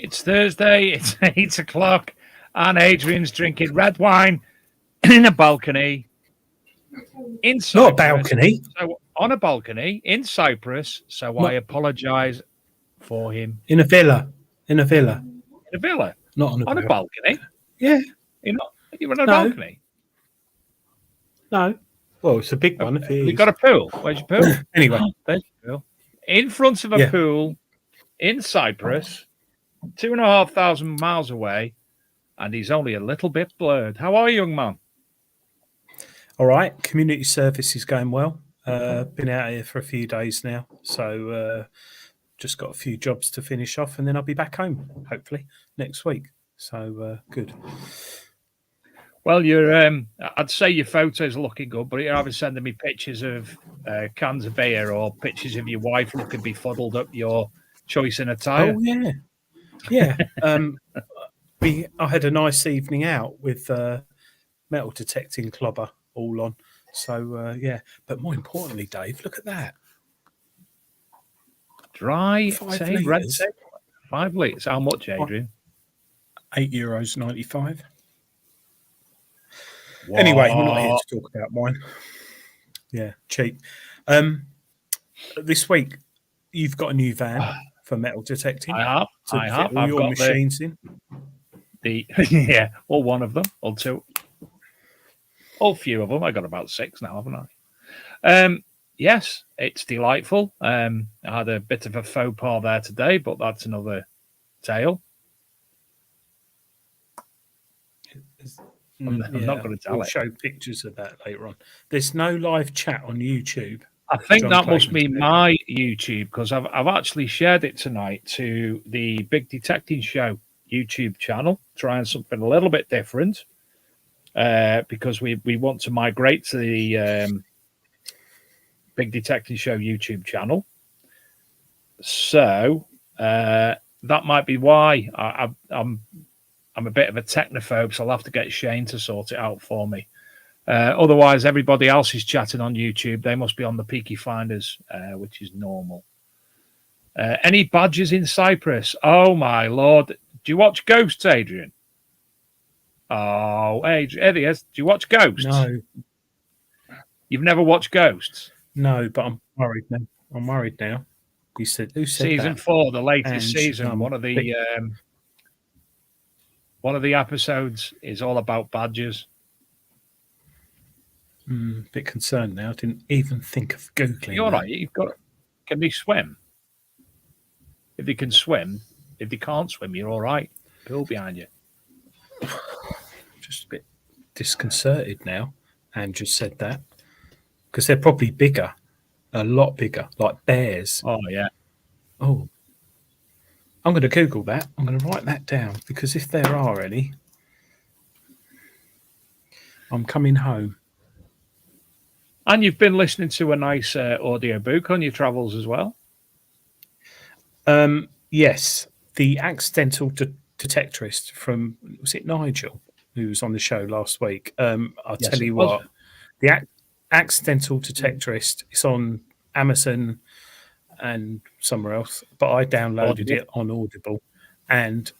It's Thursday, it's 8 o'clock, and Adrian's drinking red wine in a balcony in Cyprus. Not a balcony. So, on a balcony in Cyprus, so I apologise for him. In a villa. In a villa. In a villa? Not on a balcony? Yeah. You're on a balcony? No. Well, it's a big one. If You've got a pool. Where's your pool? Anyway. There's your pool. In front of a pool in Cyprus, 2,500 miles away, and he's only a little bit blurred. How are you, young man? All right. Community service is going well. Been out here for a few days now, so just got a few jobs to finish off, and then I'll be back home, hopefully, next week. So, good. Well, I'd say your photos are looking good, but you're either sending me pictures of cans of beer or pictures of your wife looking befuddled up your choice in attire. Oh, yeah. Yeah. I had a nice evening out with metal detecting clobber all on. So, yeah. But more importantly, Dave, look at that. Dry, 5 red litres. 5 litres. How much, Adrian? €8.95. Anyway, we're not here to talk about wine. Yeah, cheap. This week, you've got a new van for metal detecting. I have. To fit all your machines in. Yeah, or one of them, or two, or a few of them. I got about 6 now, haven't I? Yes, it's delightful. I had a bit of a faux pas there today, but that's another tale. I'm not going to tell we'll it. Show pictures of that later on. There's no live chat on YouTube. I think that must be my YouTube, because I've actually shared it tonight to the Big Detecting Show YouTube channel, trying something a little bit different, because we want to migrate to the Big Detecting Show YouTube channel. So that might be why I'm a bit of a technophobe, so I'll have to get Shane to sort it out for me. Otherwise, everybody else is chatting on YouTube. They must be on the Peaky Finders, which is normal. Any badges in Cyprus? Oh, my Lord. Do you watch Ghosts, Adrian? Oh, Adrian. Do you watch Ghosts? No. You've never watched Ghosts? No, but I'm worried now. Who said Season that? 4, the latest season. One of the episodes is all about badgers. Bit concerned now. I didn't even think of Googling. You're right. You've got. Can they swim? If they can swim, if they can't swim, you're all right. Pool behind you. Just a bit disconcerted now. And just said that because they're probably bigger, a lot bigger, like bears. Oh yeah. Oh, I'm going to Google that. I'm going to write that down because if there are any, I'm coming home. And you've been listening to a nice audio book on your travels as well. Yes, the accidental detectorist from, was it Nigel who was on the show last week? I'll tell you what, the accidental detectorist is on Amazon and somewhere else, but I downloaded it on Audible, and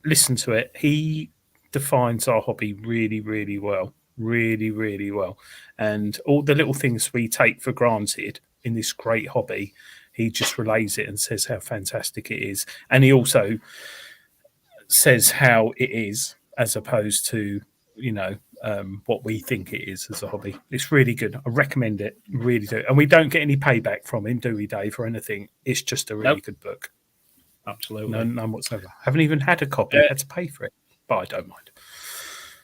listen to it. He defines our hobby really, really well. Really, really well. And all the little things we take for granted in this great hobby, he just relays it and says how fantastic it is. And he also says how it is as opposed to, what we think it is as a hobby. It's really good. I recommend it. Really do. And we don't get any payback from him, do we, Dave, or anything? It's just a really good book. Absolutely. None whatsoever. Haven't even had a copy. I had to pay for it, but I don't mind.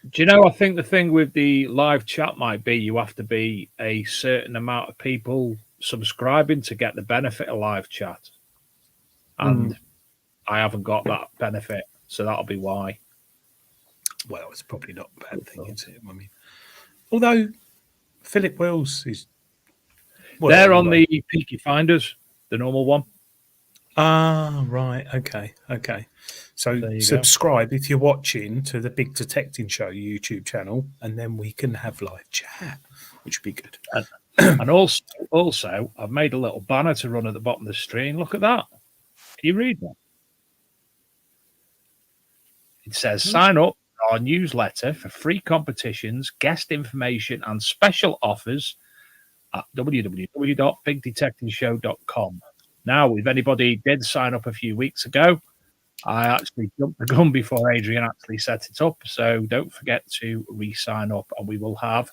Do you know, I think the thing with the live chat might be you have to be a certain amount of people subscribing to get the benefit of live chat. And I haven't got that benefit, so that'll be why. Well, it's probably not a bad thing, is it? I mean, although Philip Wills is... They're on the Peaky Finders, the normal one. Ah, right. Okay. So subscribe if you're watching to the Big Detecting Show YouTube channel, and then we can have live chat, which would be good. And also, I've made a little banner to run at the bottom of the screen. Look at that. Can you read that? It says, sign up for our newsletter for free competitions, guest information, and special offers at www.bigdetectingshow.com. Now, if anybody did sign up a few weeks ago, I actually jumped the gun before Adrian actually set it up. So don't forget to re-sign up, and we will have,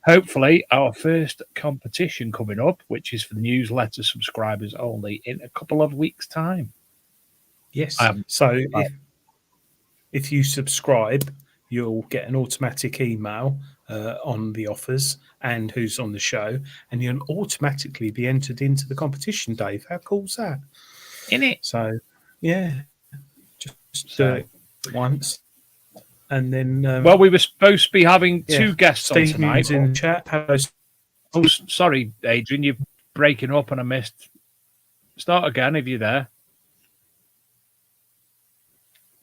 hopefully, our first competition coming up, which is for the newsletter subscribers only, in a couple of weeks' time. Yes. So if you subscribe, you'll get an automatic email on the offers and who's on the show, and you'll automatically be entered into the competition, Dave. How cool's that? In it. So, yeah. Just do it once. And then... well, we were supposed to be having two guests on tonight. In the chat. Oh, sorry, Adrian, you're breaking up and I missed. Start again if you're there.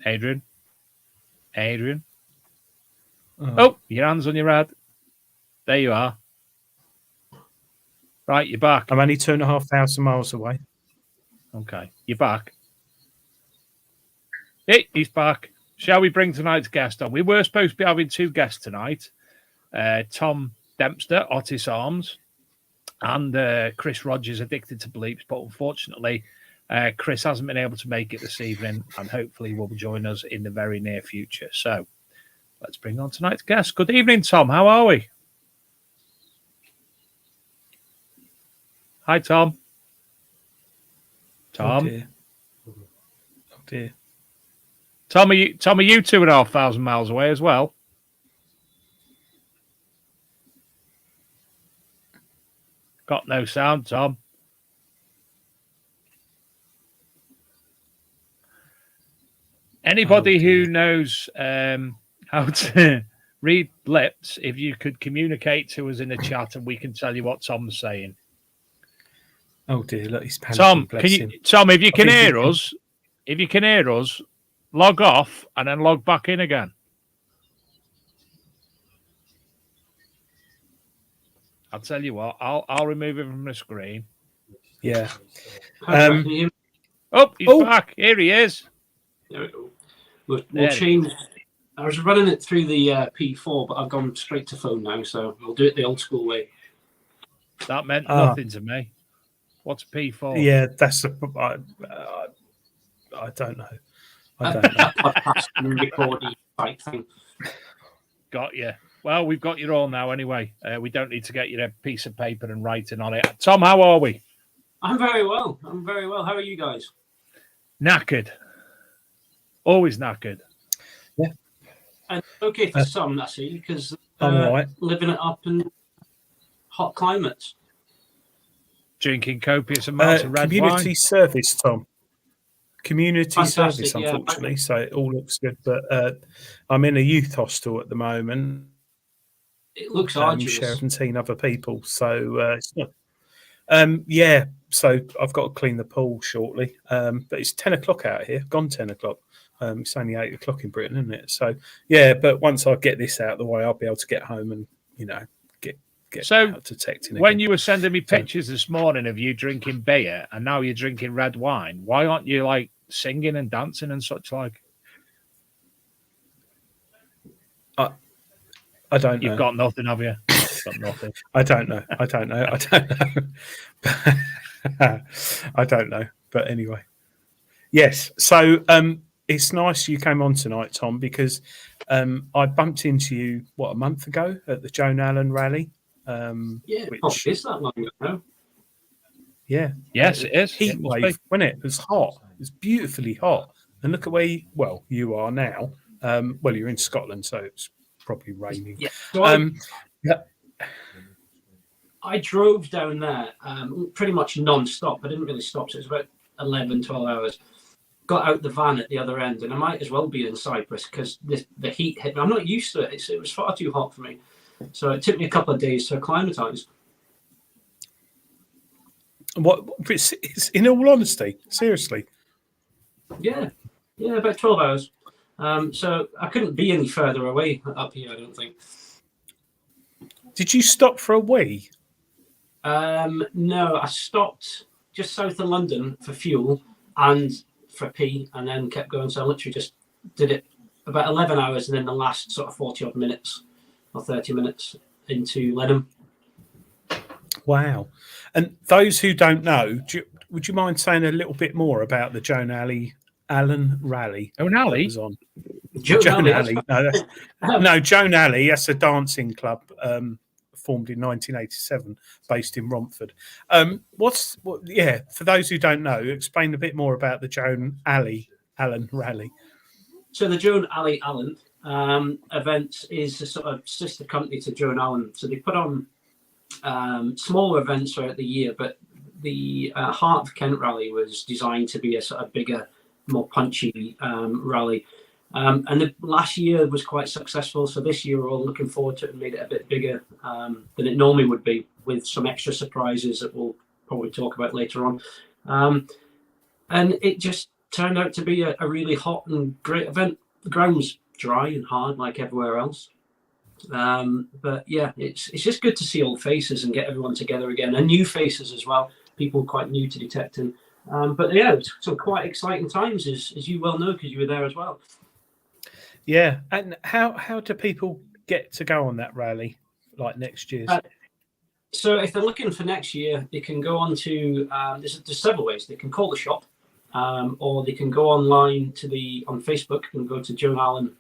Adrian? Oh, your hand's on your head. There you are. Right, you're back. I'm only 2,500 miles away. Okay, you're back. Hey, he's back. Shall we bring tonight's guest on? We were supposed to be having 2 guests tonight. Tom Dempster, Ottis Arms, and Chris Rogers, Addicted to Bleeps. But unfortunately, Chris hasn't been able to make it this evening, and hopefully will join us in the very near future. So let's bring on tonight's guest. Good evening, Tom. How are we? Hi, Tom. Tom. Oh dear. Oh dear. Tom, are you 2,500 miles away as well? Got no sound, Tom. Anybody who knows how to read lips, if you could communicate to us in the chat and we can tell you what Tom's saying. Oh dear, look, he's panicking. Tom, if you can hear us, log off and then log back in again. I'll tell you what, I'll remove him from the screen. Yeah. He's back. Here he is. There we go. We'll change. I was running it through the P4, but I've gone straight to phone now, so we'll do it the old school way. That meant nothing to me. What's P4? Yeah, that's I don't know. I don't know. Podcast and recording type thing. Got you. Well, we've got you all now anyway. We don't need to get you a piece of paper and writing on it. Tom, how are we? I'm very well. How are you guys? Knackered. Always knackered. Yeah. And okay for some, I see, because I'm all right. living it up in hot climates. Drinking copious amounts of red community wine. Service, Tom. Community Fantastic, service, unfortunately. So it all looks good. But I'm in a youth hostel at the moment. It looks arduous. Share 17 other people. So it's not. Yeah. So I've got to clean the pool shortly. But it's 10 o'clock out here. Gone 10 o'clock. It's only 8 o'clock in Britain, isn't it? So yeah. But once I get this out of the way, I'll be able to get home and get out to texting. When you were sending me pictures this morning of you drinking beer and now you're drinking red wine, why aren't you like singing and dancing and such like? I don't know. You've got nothing, have you? Got nothing. I don't know. I don't know. But anyway. Yes. So it's nice you came on tonight, Tom, because I bumped into you, a month ago at the Joan Allen rally. Which is that long ago? Yeah. Yes, it is. Heat wave, wasn't it? It was hot. It was beautifully hot. And look at where you are now. You're in Scotland, so it's probably raining. Yeah. So I drove down there pretty much non-stop. I didn't really stop, so it was about 11, 12 hours. Got out the van at the other end, and I might as well be in Cyprus because the heat hit me. I'm not used to it. It was far too hot for me. So it took me a couple of days to acclimatise. It's in all honesty, seriously. Yeah, about 12 hours. So I couldn't be any further away up here, I don't think. Did you stop for a wee? No, I stopped just south of London for fuel and for pee, and then kept going. So I literally just did it about 11 hours, and then the last sort of 40 odd minutes or 30 minutes into Lenham. Wow. And those who don't know, would you mind saying a little bit more about the Joan Allen rally? Joan Allen? Was on. Joan Allen. No, Joan Allen. That's a dancing club formed in 1987, based in Romford. For those who don't know, explain a bit more about the Joan Allen rally. So the Joan Allen event is a sort of sister company to Joan Allen. So they put on smaller events throughout the year, but the Heart of Kent rally was designed to be a sort of bigger, more punchy rally. And the last year was quite successful. So this year we're all looking forward to it and made it a bit bigger than it normally would be, with some extra surprises that we'll probably talk about later on. And it just turned out to be a really hot and great event. The ground was dry and hard like everywhere else. But yeah, it's just good to see old faces and get everyone together again, and new faces as well, people quite new to detecting. But yeah, it's some quite exciting times, as you well know, because you were there as well. Yeah, and how do people get to go on that rally like next year's? So if they're looking for next year, they can go on to there's several ways. They can call the shop, or they can go online on Facebook and go to Joan Allen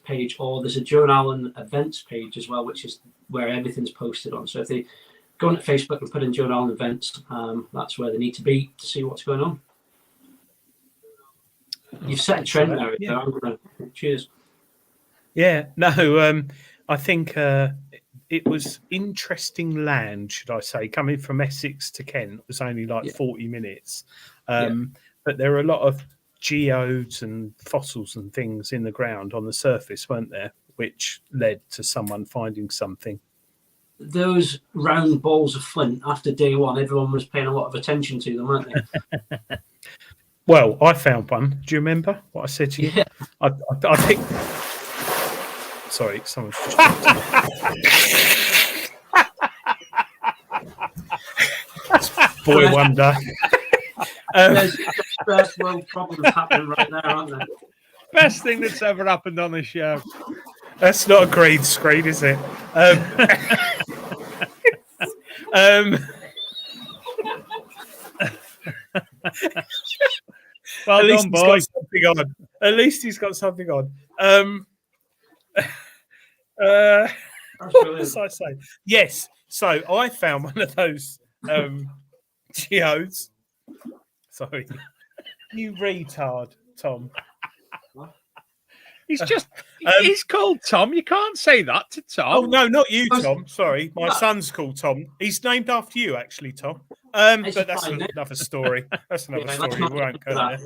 page, or there's a Joan Allen events page as well, which is where everything's posted on. So if they go on to Facebook and put in Joan Allen events, that's where they need to be to see what's going on. You've set a trend there. Yeah. I'm gonna cheers. Yeah, no, I think it was interesting land, should I say, coming from Essex to Kent was only like 40 minutes. But there were a lot of geodes and fossils and things in the ground on the surface, weren't there, which led to someone finding something. Those round balls of flint, after day one, everyone was paying a lot of attention to them, weren't they? Well, I found one. Do you remember what I said to you? Yeah. I think. Sorry, someone's just. Boy wonder. There's first world problems happening right there, aren't there? Best thing that's ever happened on the show. That's not a green screen, is it? Well done, boy. At least he's got something on. What was I saying? Yes. So I found one of those geodes. Sorry. You retard, Tom. He's called Tom. You can't say that to Tom. Oh, no, not you, Tom. Sorry. My son's called Tom. He's named after you, actually, Tom. But that's another story. That's another story. We won't go there.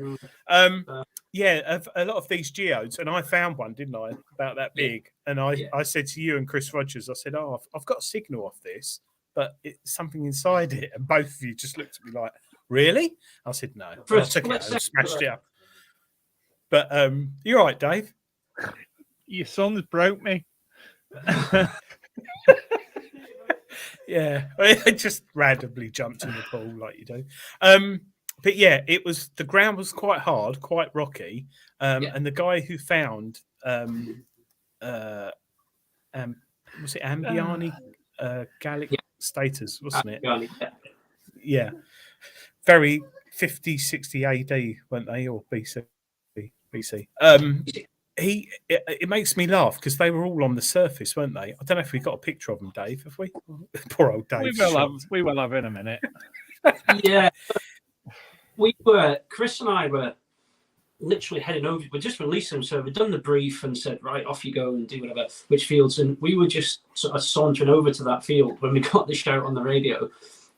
Yeah, a lot of these geodes, and I found one, didn't I, about that big. And I said to you and Chris Rogers, I said, I've got a signal off this, but it's something inside it. And both of you just looked at me like, really? I said, no. I took it out and smashed it up. But you're right, Dave. Your son's broke me. Yeah, I just randomly jumped in the pool like you do. But yeah, the ground was quite hard, quite rocky. And the guy who found was it Ambiani Gallic status, wasn't it? Yeah. Very 50, 60 AD, weren't they, or BC? It makes me laugh because they were all on the surface, weren't they? I don't know if we got a picture of them, Dave. Have we? Poor old Dave. We will have in a minute. Yeah, Chris and I were literally heading over. We just released them, so we'd done the brief and said, right, off you go and do whatever, which fields. And we were just sort of sauntering over to that field when we got the shout on the radio.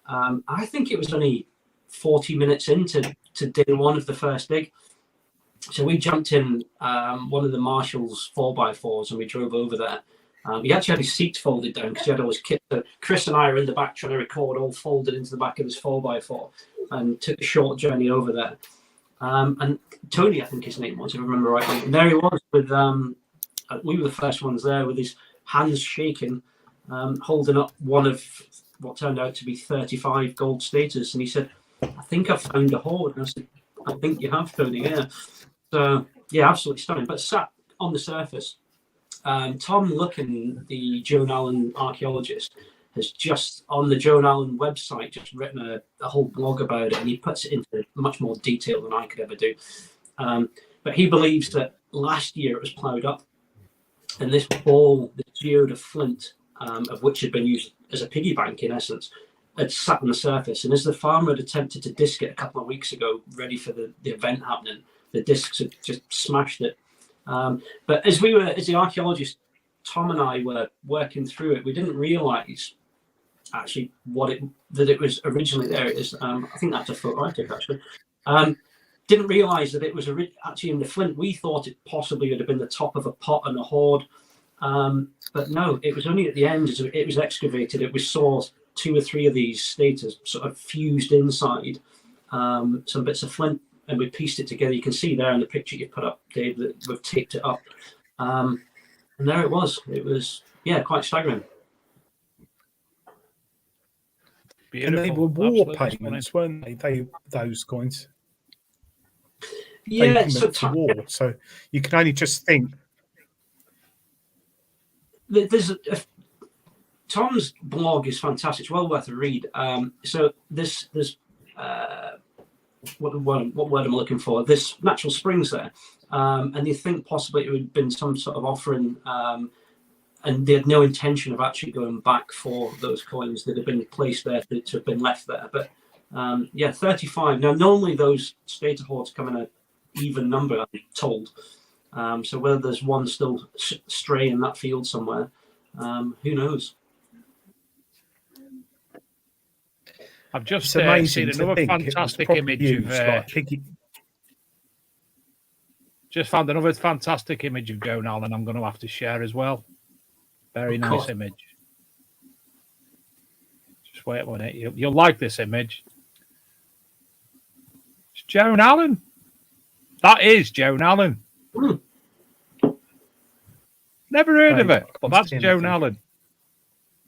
I think it was only 40 minutes into day one of the first dig. So we jumped in one of the Marshall's 4x4s and we drove over there. He actually had his seats folded down because he had all his kit. So Chris and I are in the back trying to record, all folded into the back of his 4x4, and took a short journey over there. And Tony, I think his name was, if I remember rightly. And there he was with, we were the first ones there with his hands shaking, holding up one of what turned out to be 35 gold status. And he said, I think I've found a hoard. And I said, I think you have, Tony, yeah. So, yeah, absolutely stunning. But sat on the surface, Tom Luckin, the Joan Allen archaeologist, has just on the Joan Allen website just written a whole blog about it, and he puts it into much more detail than I could ever do. But he believes that last year it was ploughed up, and this geode of flint, of which had been used as a piggy bank in essence, had sat on the surface. And as the farmer had attempted to disc it a couple of weeks ago, ready for the event happening, the discs had just smashed it. But as the archaeologist, Tom and I were working through it, we didn't realise actually that it was originally there. It is, I think that's a photo I took actually. Didn't realise that it was actually in the flint. We thought it possibly would have been the top of a pot and a hoard. But no, it was only at the end as it was excavated. It was saw 2 or 3 of these status sort of fused inside some bits of flint, and we pieced it together. You can see there in the picture you put up, Dave, that we've taped it up. And there it was. It was, quite staggering. beautiful. And they were war Absolutely payments, stunning. weren't they? Those coins. Yeah, Payment for war. So you can only just think. there's Tom's blog is fantastic. It's well worth a read. So there's what word am I looking for? There's natural springs there, and you think possibly it would have been some sort of offering, and they had no intention of actually going back for those coins that had been placed there to have been left there. But 35. Now normally those stater hoards come in an even number, I'm told. So whether there's one still stray in that field somewhere, who knows? I've just It's seen amazing to another think it was fantastic properly image used, of. like piggy. Just found another fantastic image of Joan Allen. I'm going to have to share as well. Very nice course. image. Just wait a minute. You'll like this image. It's Joan Allen. That is Joan Allen. Mm. Never heard of Right. it, but that's Seen Joan it. Allen.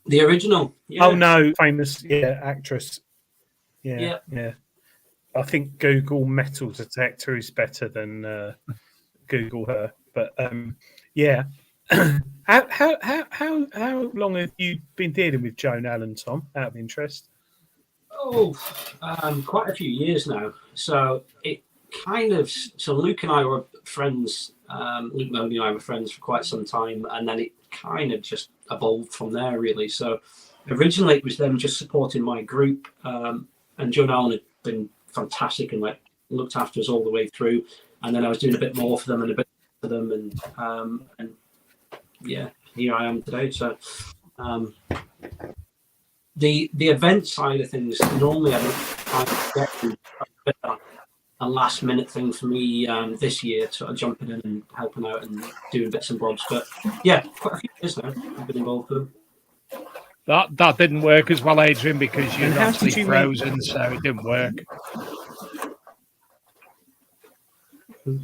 The original. Yeah. Oh no, famous actress. Yeah. I think Google metal detector is better than Google her. But yeah. How long have you been dealing with Joan Allen, Tom? Out of interest. Oh, quite a few years now. So it kind of. So Luke and I were friends. Luke Mahoney and I were friends for quite some time, and then it kind of just evolved from there, really. So originally it was them just supporting my group, and Joan Allen had been fantastic and like looked after us all the way through. And then I was doing a bit more for them and a bit for them, and yeah, here I am today. So the event side of things, normally I don't get a last minute thing for me this year, sort of jumping in and helping out and doing bits and bobs. But yeah, quite a few years now I've been involved with them. That didn't work as well, Adrian, because you're And how actually did you frozen, so it didn't work.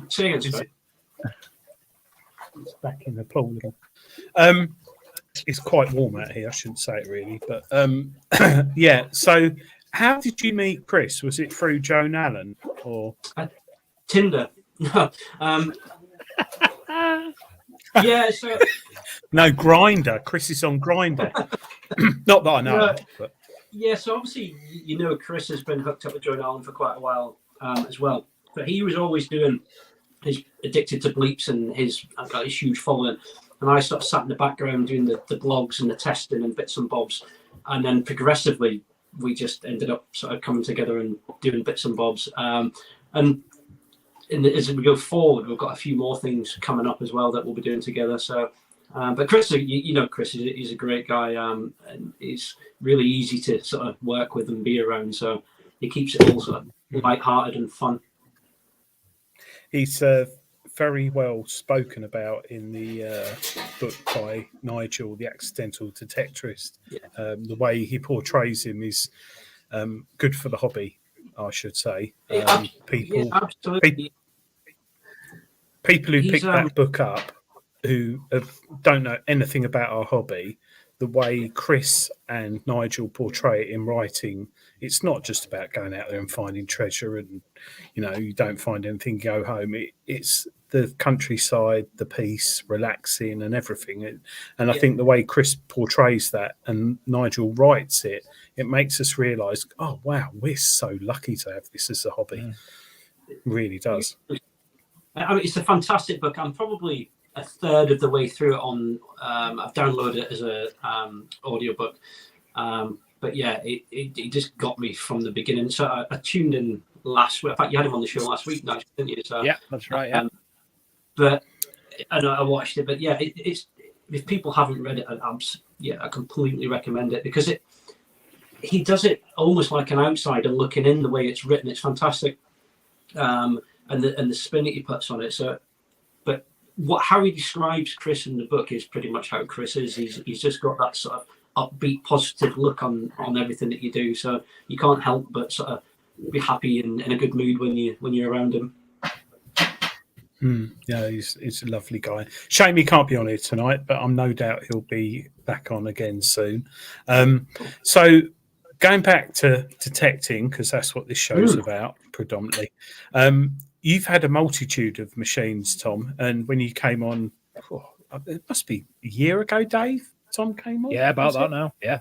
Say again, sorry. It's back in the pool again. It's quite warm out here. I shouldn't say it really, but yeah. So, how did you meet Chris? Was it through Joan Allen or Tinder? No. Yeah. So no Grinder? Chris is on Grinder. Not that I know. No. But yeah. So obviously, you know, Chris has been hooked up with Joan Allen for quite a while as well. But he was always doing. He's addicted to bleeps and I've got a huge following. And I sort of sat in the background doing the blogs and the testing and bits and bobs. And then progressively, we just ended up sort of coming together and doing bits and bobs. And as we go forward, we've got a few more things coming up as well that we'll be doing together. So, but Chris, you know, Chris, he's a great guy. And he's really easy to sort of work with and be around. So he keeps it all sort of lighthearted and fun. he's very well spoken about in the book by Nigel, The Accidental Detectorist. Yeah. The way he portrays him is good for the hobby, I should say. People who pick that book up who don't know anything about our hobby, the way Chris and Nigel portray it in writing, it's not just about going out there and finding treasure and, you know, you don't find anything, go home. It's the countryside, the peace, relaxing and everything. And I think the way Chris portrays that and Nigel writes it, it makes us realise, oh, wow, we're so lucky to have this as a hobby. Yeah. It really does. I mean, it's a fantastic book. I'm probably a third of the way through it on. I've downloaded it as a audiobook. But yeah, it just got me from the beginning. So I tuned in last week. In fact, you had him on the show last week, didn't you? So, yeah, that's right. Yeah. But I watched it. But yeah, it's if people haven't read it, I completely recommend it because he does it almost like an outsider looking in. The way it's written, it's fantastic. And the spin that he puts on it. So, but how he describes Chris in the book is pretty much how Chris is. He's just got that sort of upbeat, positive look on everything that you do. So you can't help but sort of be happy and in a good mood when you're around him. Yeah, he's a lovely guy. Shame he can't be on here tonight, but I'm no doubt he'll be back on again soon. So going back to detecting, because that's what this show's about predominantly. You've had a multitude of machines, Tom, and when you came on, it must be a year ago, Dave. Tom came on. Yeah, about that now. Yeah.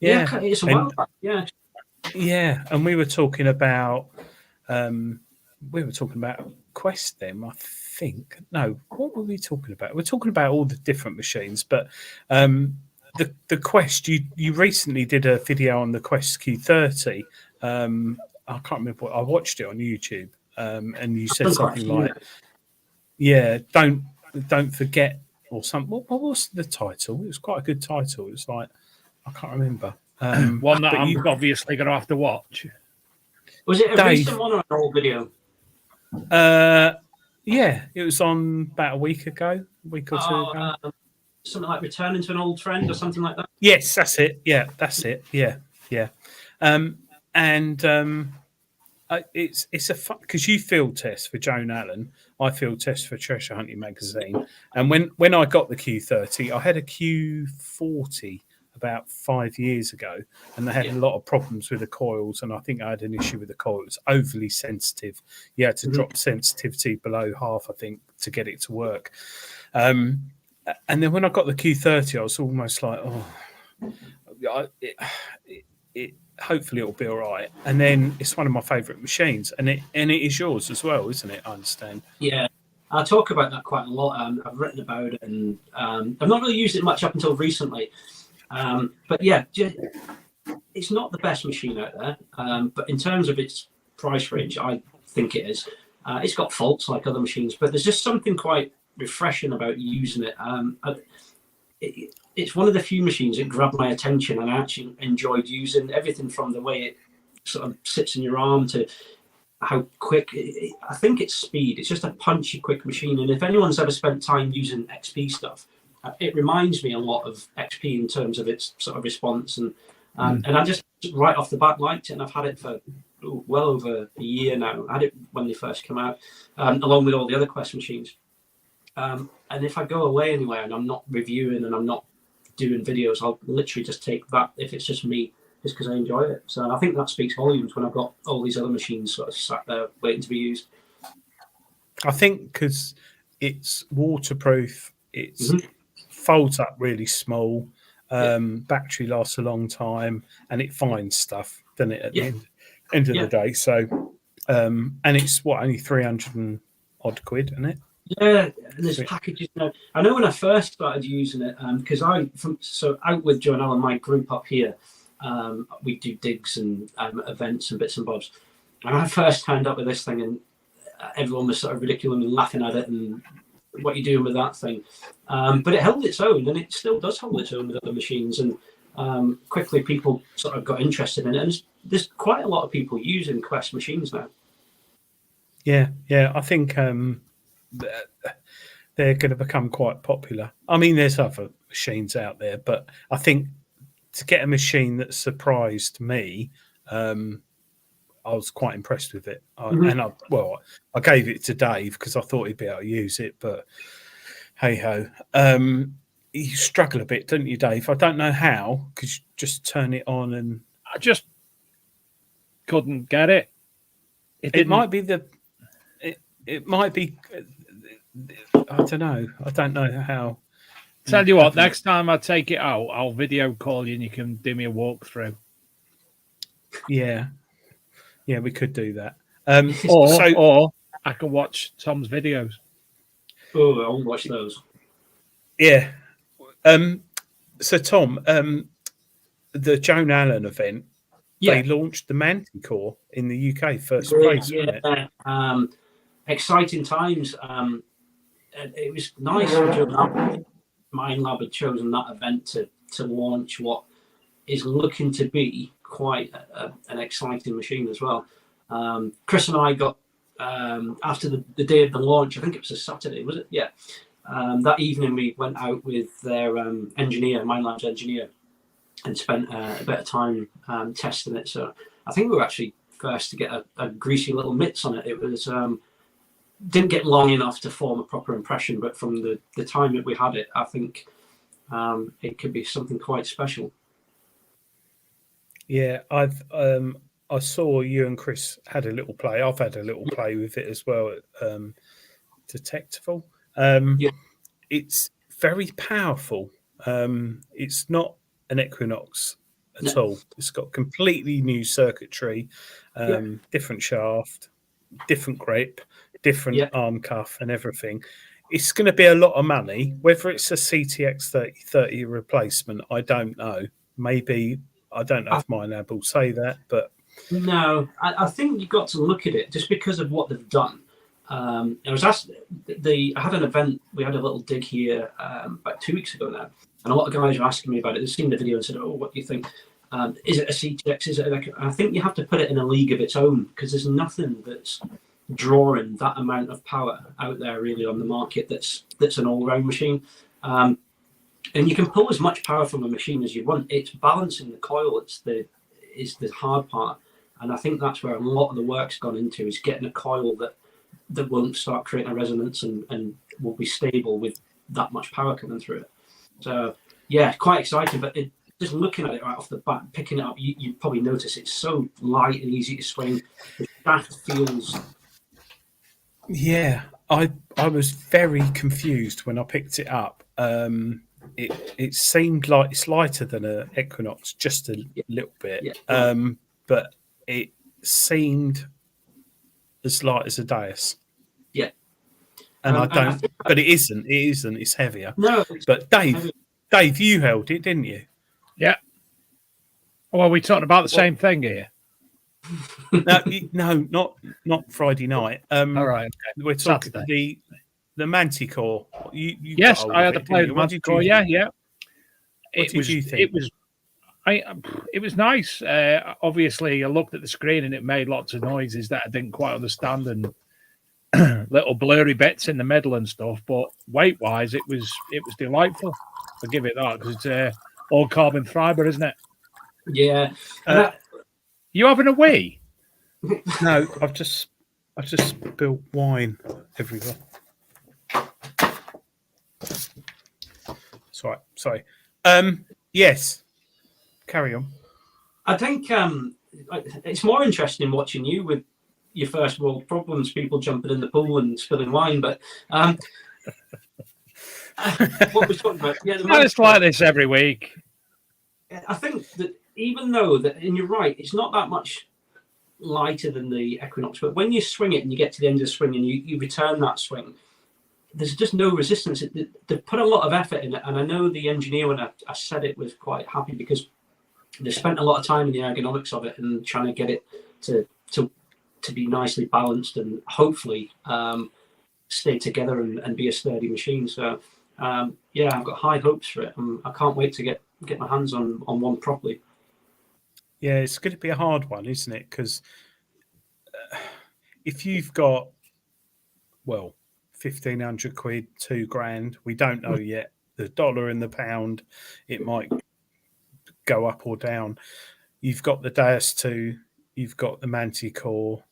It's a while back. Yeah. Yeah, and we were talking about Quest then, I think. No, what were we talking about? We're talking about all the different machines, but the Quest, you recently did a video on the Quest Q30. I can't remember what I watched it on YouTube, and you said something like, don't forget, or something. What was the title? It was quite a good title. It was like, I can't remember. One that I'm obviously going to have to watch. Was it a recent one or an old video? Yeah, it was on about a week or two ago. Something like returning to an old friend or something like that. Yes, that's it. Yeah, that's it. Yeah. It's a fun because you field test for Joan Allen, I field test for Treasure Hunting magazine, and when I got the Q30, I had a Q40 about 5 years ago, and they had a lot of problems with the coils, and I think I had an issue with the coil. It was overly sensitive. You had to drop sensitivity below half, I think, to get it to work. And then when I got the Q30, I was almost like, hopefully it'll be all right. And then it's one of my favourite machines, and it is yours as well, isn't it? I understand. Yeah, I talk about that quite a lot. I've written about it, and I've not really used it much up until recently. But yeah, it's not the best machine out there. But in terms of its price range, I think it is. It's got faults like other machines, but there's just something quite refreshing about using it. It's one of the few machines that grabbed my attention, and I actually enjoyed using everything from the way it sort of sits in your arm to how quick. I think it's speed. It's just a punchy, quick machine. And if anyone's ever spent time using XP stuff, it reminds me a lot of XP in terms of its sort of response. And I just right off the bat liked it, and I've had it for well over a year now. I had it when they first came out, along with all the other Quest machines. And if I go away anywhere and I'm not reviewing and I'm not doing videos, I'll literally just take that if it's just me, just because I enjoy it. So I think that speaks volumes when I've got all these other machines sort of sat there waiting to be used. I think because it's waterproof, it's folds up really small, battery lasts a long time, and it finds stuff, doesn't it, at the end of the day. So, and it's only 300 and odd quid, isn't it? Yeah, and there's packages now. I know when I first started using it, because out with Joan Allen, my group up here, we do digs and events and bits and bobs. And I first turned up with this thing, and everyone was sort of ridiculing and laughing at it, and what are you doing with that thing? But it held its own, and it still does hold its own with other machines. And quickly, people sort of got interested in it, and there's quite a lot of people using Quest machines now. Yeah, I think they're going to become quite popular. I mean, there's other machines out there, but I think to get a machine that surprised me, I was quite impressed with it. And I gave it to Dave because I thought he'd be able to use it, but hey ho. You struggle a bit, don't you, Dave? I don't know how, because you just turn it on and I just couldn't get it. It might be it might be. I don't know. I don't know how. Tell you what, next time I take it out, I'll video call you and you can do me a walkthrough. Yeah, we could do that. Or I can watch Tom's videos. Oh, I'll watch those. Yeah. So Tom, the Joan Allen event, they launched the Manticore in the UK first place. Exciting times. It was nice for Joan Allen. Mind Lab had chosen that event to launch what is looking to be quite an exciting machine as well. Chris and I got after the day of the launch. I think it was a Saturday, was it? Yeah. That evening we went out with their engineer, Mind Lab's engineer, and spent a bit of time testing it. So I think we were actually first to get a greasy little mitts on it. It was didn't get long enough to form a proper impression, but from the time that we had it, I think it could be something quite special. Yeah, I saw you and Chris had a little play. I've had a little play with it as well. Detectable. Yeah. It's very powerful. It's not an Equinox No. at all. It's got completely new circuitry, Yeah. different shaft, different grip, different Yeah. arm cuff, and everything. It's going to be a lot of money. Whether it's a CTX 3030 replacement, I don't know. Maybe, I don't know if my lab will say that, but No, I think you've got to look at it just because of what they've done. I was asked. I had an event. We had a little dig here about 2 weeks ago now, and a lot of guys were asking me about it. They've seen the video and said, "Oh, what do you think? Is it a CTX? Is it?" I think you have to put it in a league of its own because there's nothing that's drawing that amount of power out there really on the market. That's an all-round machine. And you can pull as much power from a machine as you want. It's balancing the coil. Is the hard part. And I think that's where a lot of the work's gone into, is getting a coil that won't start creating a resonance and will be stable with that much power coming through it. So yeah, quite exciting. But just looking at it right off the bat, picking it up, you probably notice it's so light and easy to swing. The shaft feels. yeah, I was very confused when I picked it up. It seemed like it's lighter than an Equinox, just a little bit, but it seemed as light as a Deus. Yeah, and I don't. But it isn't. It isn't. It's heavier. No, but Dave, you held it, didn't you? Yeah. Well, we're talking about the same thing here. No, not Friday night. All right, okay. We're talking the Manticore. Yes, I had to play with Manticore. Yeah. What did you think? It was nice. Obviously, I looked at the screen and it made lots of noises that I didn't quite understand, and little blurry bits in the middle and stuff. But weight-wise, it was delightful. I'll give it that, because it's all carbon fiber, isn't it? Yeah. You having a wee? No, I've just spilled wine everywhere. Sorry. Yes. Carry on. I think it's more interesting watching you with your first world problems, people jumping in the pool and spilling wine. But what we're talking about, it's like this every week. I think that even though that, and you're right, it's not that much lighter than the Equinox, but when you swing it and you get to the end of the swing and you return that swing, there's just no resistance. They put a lot of effort in it, and I know the engineer, when I said it, was quite happy because they spent a lot of time in the ergonomics of it and trying to get it to be nicely balanced and hopefully stay together and be a sturdy machine. So yeah, I've got high hopes for it. I can't wait to get my hands on one properly. Yeah, it's going to be a hard one, isn't it? Because if you've got, well, 1,500 quid, £2,000, we don't know yet. The dollar and the pound, it might go up or down. You've got the Deus 2, you've got the Manticore,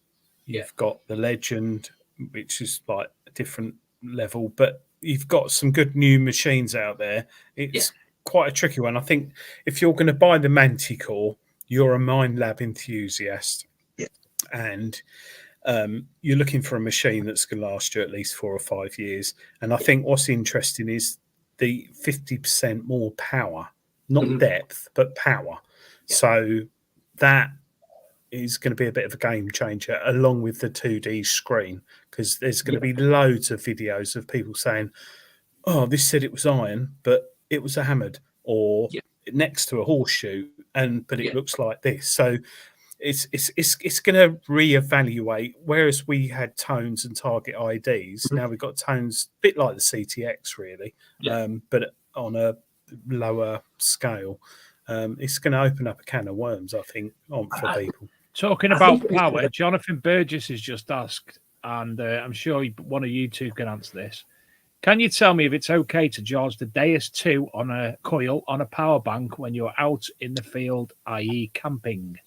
you've got the Legend, which is like a different level, but you've got some good new machines out there. It's quite a tricky one. I think if you're going to buy the Manticore, you're a Mind Lab enthusiast, and you're looking for a machine that's going to last you at least 4 or 5 years. And I think what's interesting is the 50% more power, not depth, but power. So that is going to be a bit of a game changer, along with the 2D screen, because there's going to be loads of videos of people saying, "Oh, this said it was iron, but it was a hammered," or next to a horseshoe, but it looks like this. So it's going to reevaluate. Whereas we had tones and target IDs, now we've got tones, a bit like the CTX, really, but on a lower scale. It's going to open up a can of worms, I think, for people. Talking about power, Jonathan Burgess has just asked, and I'm sure one of you two can answer this. Can you tell me if it's okay to charge the Deus 2 on a coil on a power bank when you're out in the field, i.e. camping?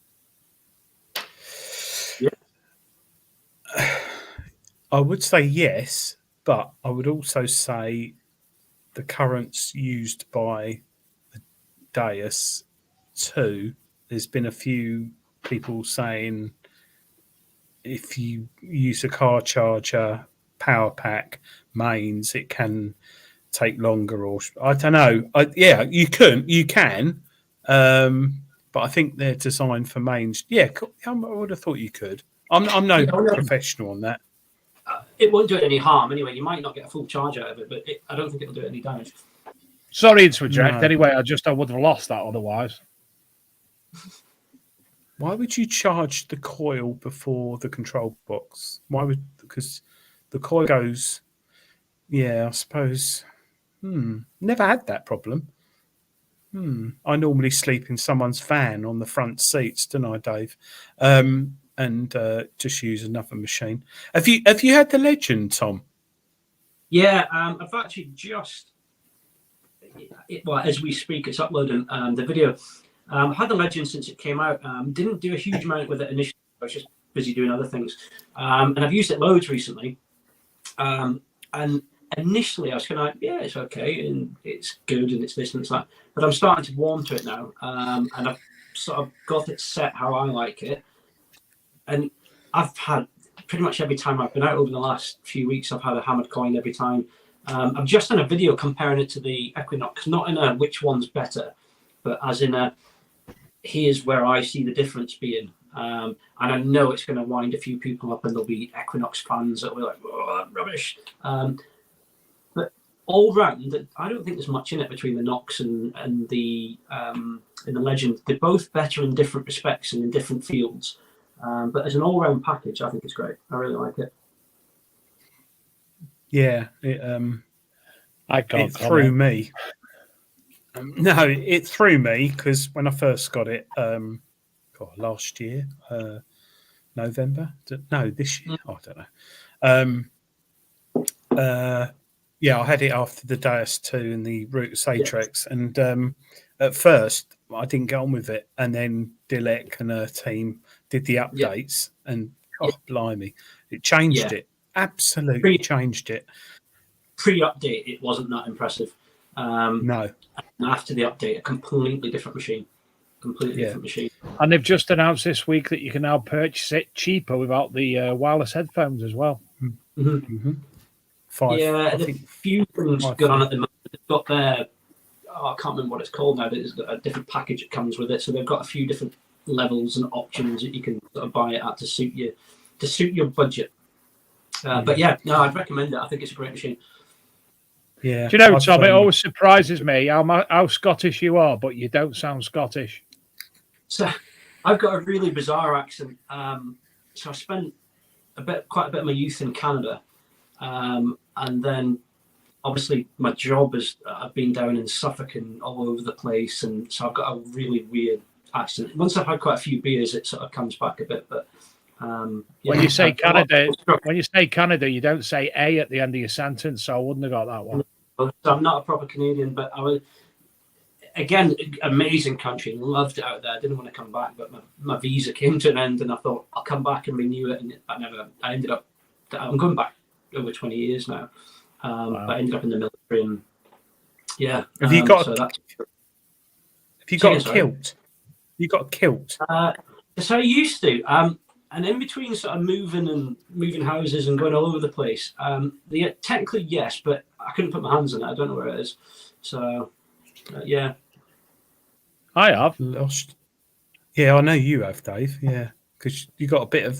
I would say yes, but I would also say the currents used by the Deus 2 there's been a few people saying if you use a car charger, power pack, mains, it can take longer, or I don't know. You can, but I think they're designed for mains. Yeah, I would have thought you could. I'm no professional on that. It won't do it any harm anyway. You might not get a full charge out of it, but I don't think it'll do it any damage. Sorry to interject. No. Anyway, I would have lost that otherwise. Why would you charge the coil before the control box? Because the coil goes. Yeah, I suppose. Never had that problem. I normally sleep in someone's van on the front seats, don't I, Dave? And just use another machine. Have you had the Legend, Tom? Yeah, I've actually just. Well, as we speak, it's uploading the video. I've had the Legend since it came out. Didn't do a huge amount with it initially. I was just busy doing other things. And I've used it loads recently. And initially I was kind of like, yeah, it's okay and it's good and it's this and it's that. But I'm starting to warm to it now. And I've sort of got it set how I like it. And I've had pretty much every time I've been out over the last few weeks, I've had a hammered coin every time. I've just done a video comparing it to the Equinox, not in a which one's better, but as in a here's where I see the difference being. And I know it's going to wind a few people up and there'll be Equinox fans that will be like, oh, rubbish. But all round, I don't think there's much in it between the Nox and the Legend. They're both better in different respects and in different fields. But as an all-round package, I think it's great. I really like it. Yeah, I can't. It threw me. No, it threw me because when I first got it, last year, November. No, this year. I don't know. Yeah, I had it after the Deus 2 and the Roots Atrix, and at first I didn't get on with it, and then Dilek and her team did the updates, and blimey, it changed it. Absolutely changed it. Pre-update, it wasn't that impressive. No. After the update, a completely different machine. Different machine. And they've just announced this week that you can now purchase it cheaper without the wireless headphones as well. Mm-hmm. Mm-hmm. There's a few things going on at the moment. They've got their, I can't remember what it's called now. There's a different package that comes with it. So they've got a few different levels and options that you can sort of buy it at to suit your budget. But yeah, no, I'd recommend it. I think it's a great machine. Yeah. Do you know, Tom, it always surprises me how Scottish you are, but you don't sound Scottish. So I've got a really bizarre accent. So I spent quite a bit of my youth in Canada. And then obviously my job is I've been down in Suffolk and all over the place. And so I've got a really weird accent. Once I've had quite a few beers, it sort of comes back a bit, but when you say Canada, you don't say A at the end of your sentence, so I wouldn't have got that one. So I'm not a proper Canadian, but I was, again, amazing country, loved it out there. I didn't want to come back, but my visa came to an end, and I thought I'll come back and renew it, and I ended up. I'm going back over 20 years now, wow. But I ended up in the military, and yeah. Have you got a kilt? You got a kilt? So I used to. And in between sort of moving houses and going all over the place, technically yes, but I couldn't put my hands on it. I don't know where it is. So, yeah. I have. Lost. Yeah, I know you have, Dave. Yeah, because you got a bit of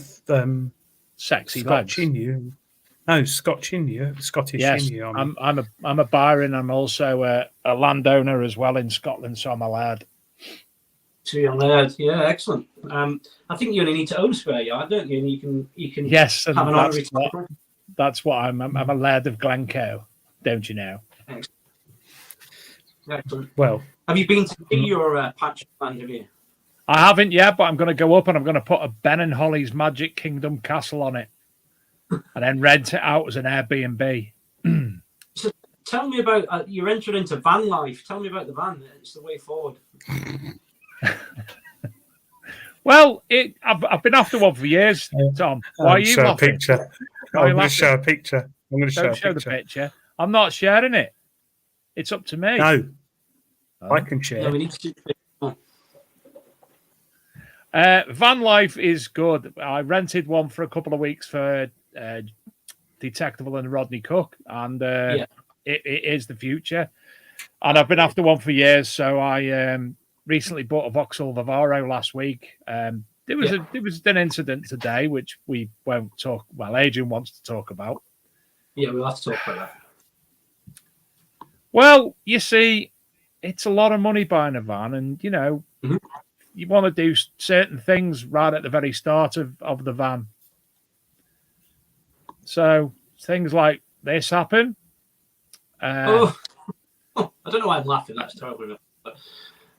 sexy Scotch legs in you. No, Scotch in you. Scottish in you. I mean. I'm a Byron. I'm also a landowner as well in Scotland, so I'm a lad. So you're a lad. Yeah, excellent. I think you only need to own a spare yard, don't you? And you can yes, and have an that's what I'm a lad of Glencoe, don't you know? Excellent. Well, have you been to your patch land, have you? I haven't yet, but I'm going to go up and I'm going to put a Ben and Holly's Magic Kingdom castle on it and then rent it out as an Airbnb. So tell me about, you're entering into van life. Tell me about the van. It's the way forward. Well, I've been after one for years, Tom. Why are you laughing? I'm going to show a picture. I'm going to show the picture. I'm not sharing it. It's up to me. No, I can share. No, we need to see the picture. Van life is good. I rented one for a couple of weeks for Detectable and Rodney Cook, and it is the future. And I've been after one for years, so I recently bought a Vauxhall Vivaro last week. There was an incident today which we won't talk. Well, Adrian wants to talk about. Yeah, we'll have to talk about that. Well, you see, it's a lot of money buying a van, and you know, you want to do certain things right at the very start of the van. So things like this happen. I don't know why I'm laughing. That's terrible. But...